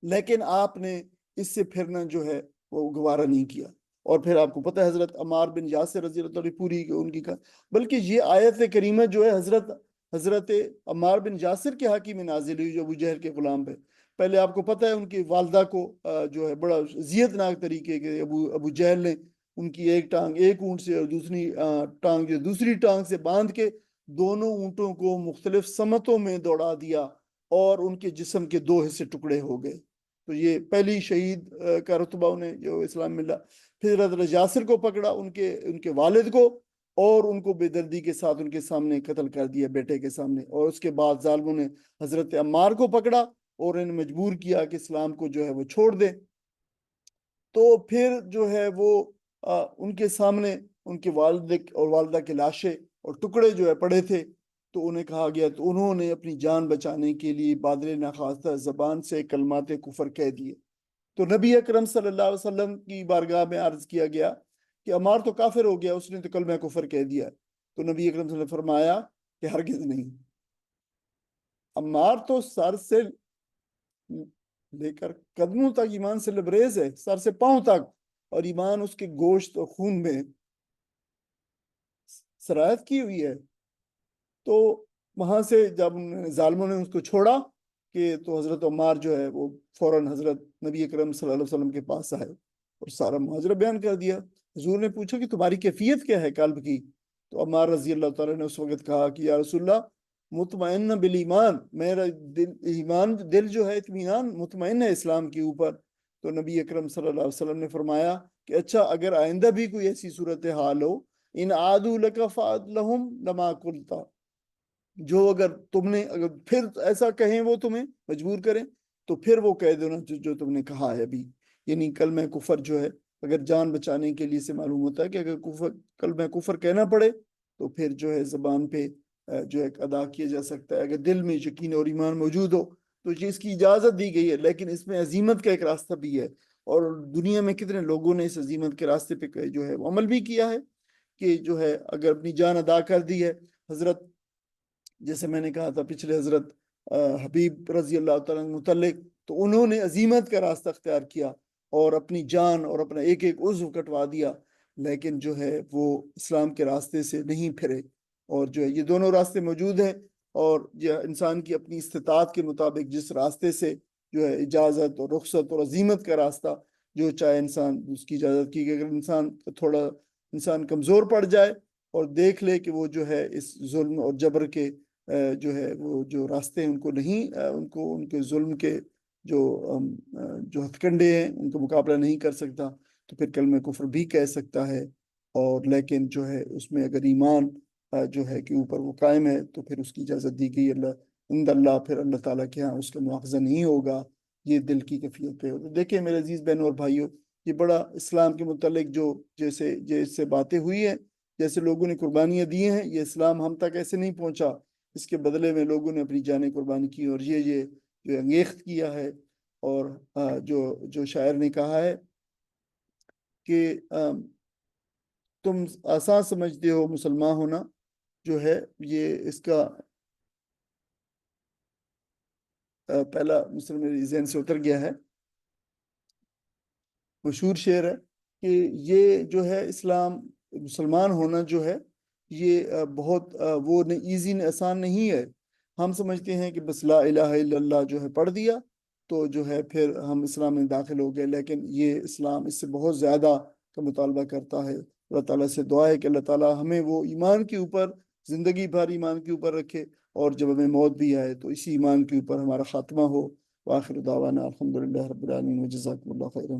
لیکن آپ نے اس سے پھرنا جو ہے وہ گوارا نہیں کیا۔ اور پھر آپ کو پتہ ہے حضرت عمار بن یاسر رضی اللہ عنہ پوری ان کی بلکہ یہ آیت کریمہ جو ہے حضرت عمار بن یاسر کے حق میں نازل ہوئی جو ابو جہل کے غلام پہ۔ پہلے آپ کو پتہ ہے ان کی والدہ کو جو ہے بڑا اذیت ناک طریقے کے ابو جہل نے ان کی ایک ٹانگ ایک اونٹ سے اور دوسری ٹانگ جو دوسری ٹانگ سے باندھ کے دونوں اونٹوں کو مختلف سمتوں میں دوڑا دیا اور ان کے جسم کے 2 حصے ٹکڑے ہو گئے۔ تو یہ پہلی شہید کا رتبہ انہیں جو اسلام ملا۔ پھر حضرت یاسر کو پکڑا ان کے والد کو، اور ان کو بے دردی کے ساتھ ان کے سامنے قتل کر دیا بیٹے کے سامنے، اور اس کے بعد ظالموں نے حضرت عمار کو پکڑا اور انہیں مجبور کیا کہ اسلام کو جو ہے وہ چھوڑ دے۔ تو پھر جو ہے وہ ان کے سامنے ان کے والد اور والدہ کے لاشیں اور ٹکڑے جو ہے پڑے تھے، تو انہیں کہا گیا، تو انہوں نے اپنی جان بچانے کے لیے بادل ناخواستہ زبان سے کلمات کفر کہہ دیے۔ تو نبی اکرم صلی اللہ علیہ وسلم کی بارگاہ میں عرض کیا گیا کہ عمار تو کافر ہو گیا، اس نے تو کلمہ کفر کہہ دیا۔ تو نبی اکرم صلی اللہ علیہ وسلم نے فرمایا کہ ہرگز نہیں، عمار تو سر سے لے کر قدموں تک ایمان سے لبریز ہے، سر سے پاؤں تک، اور ایمان اس کے گوشت اور خون میں سرایت کی ہوئی ہے۔ تو وہاں سے جب ظالموں نے اس کو چھوڑا کہ تو حضرت عمار جو ہے وہ فوراً حضرت نبی اکرم صلی اللہ علیہ وسلم کے پاس آئے اور سارا ماجرا بیان کر دیا۔ حضور نے پوچھا کہ تمہاری کیفیت کیا ہے قلب کی؟ تو عمار رضی اللہ تعالیٰ نے اس وقت کہا کہ یا رسول اللہ مطمئن بالایمان، میرا دل جو ہے اطمینان مطمئن ہے اسلام کے اوپر۔ تو نبی اکرم صلی اللہ علیہ وسلم نے فرمایا کہ اچھا اگر آئندہ بھی کوئی ایسی صورتحال ہو، ان عادوا لک فعد لہم لما قلت، جو اگر پھر ایسا کہیں وہ تمہیں مجبور کریں تو پھر وہ کہہ دینا جو تم نے کہا ہے ابھی۔ یعنی کلمہ کفر جو ہے اگر جان بچانے کے لیے سے معلوم ہوتا ہے کہ اگر کلمہ کفر کہنا پڑے تو پھر جو ہے زبان پہ جو ہے ادا کیا جا سکتا ہے، اگر دل میں یقین اور ایمان موجود ہو تو اس کی اجازت دی گئی ہے۔ لیکن اس میں عزیمت کا ایک راستہ بھی ہے، اور دنیا میں کتنے لوگوں نے اس عزیمت کے راستے پہ جو ہے عمل بھی کیا ہے کہ جو ہے اگر اپنی جان ادا کر دی ہے۔ حضرت جیسے میں نے کہا تھا پچھلے حضرت حبیب رضی اللہ تعالیٰ متعلق، تو انہوں نے عزیمت کا راستہ اختیار کیا اور اپنی جان اور اپنا ایک عضو کٹوا دیا، لیکن جو ہے وہ اسلام کے راستے سے نہیں پھرے۔ اور جو ہے یہ دونوں راستے موجود ہیں، اور یہ انسان کی اپنی استطاعت کے مطابق جس راستے سے جو ہے اجازت اور رخصت اور عزیمت کا راستہ جو چاہے انسان اس کی اجازت کی، کہ اگر انسان کمزور پڑ جائے اور دیکھ لے کہ وہ جو ہے اس ظلم اور جبر کے جو ہے وہ جو راستے ہیں ان کو نہیں ان کے ظلم کے جو ہتھ کنڈے ہیں ان کا مقابلہ نہیں کر سکتا، تو پھر کلمہ کفر بھی کہہ سکتا ہے۔ اور لیکن جو ہے اس میں اگر ایمان جو ہے کہ اوپر وہ قائم ہے تو پھر اس کی اجازت دی گئی اللہ پھر اللہ تعالیٰ کے ہاں اس کا مواخذہ نہیں ہوگا، یہ دل کی کیفیت پہ ہوتا ہے۔ دیکھیں میرے عزیز بہنوں اور بھائیوں، یہ بڑا اسلام کے متعلق جو جیسے باتیں ہوئی ہیں، جیسے لوگوں نے قربانیاں دی ہیں، یہ اسلام ہم تک ایسے نہیں پہنچا، اس کے بدلے میں لوگوں نے اپنی جانیں قربانی کی، اور یہ جو انگیخت کیا ہے۔ اور جو شاعر نے کہا ہے کہ تم آسان سمجھتے ہو مسلمان ہونا، جو ہے یہ اس کا پہلا مسلم میرے ذہن سے اتر گیا ہے، مشہور شعر ہے کہ یہ جو ہے اسلام مسلمان ہونا جو ہے یہ بہت وہ ایزی آسان نہیں ہے۔ ہم سمجھتے ہیں کہ بس لا الہ الا اللہ جو ہے پڑھ دیا تو جو ہے پھر ہم اسلام میں داخل ہو گئے، لیکن یہ اسلام اس سے بہت زیادہ کا مطالبہ کرتا ہے۔ اللہ تعالیٰ سے دعا ہے کہ اللہ تعالیٰ ہمیں وہ ایمان کے اوپر زندگی بھر ایمان کے اوپر رکھے، اور جب ہمیں موت بھی آئے تو اسی ایمان کے اوپر ہمارا خاتمہ ہو، وآخر دعوانا الحمد للہ رب العالمین وجزاکم اللہ خیرا.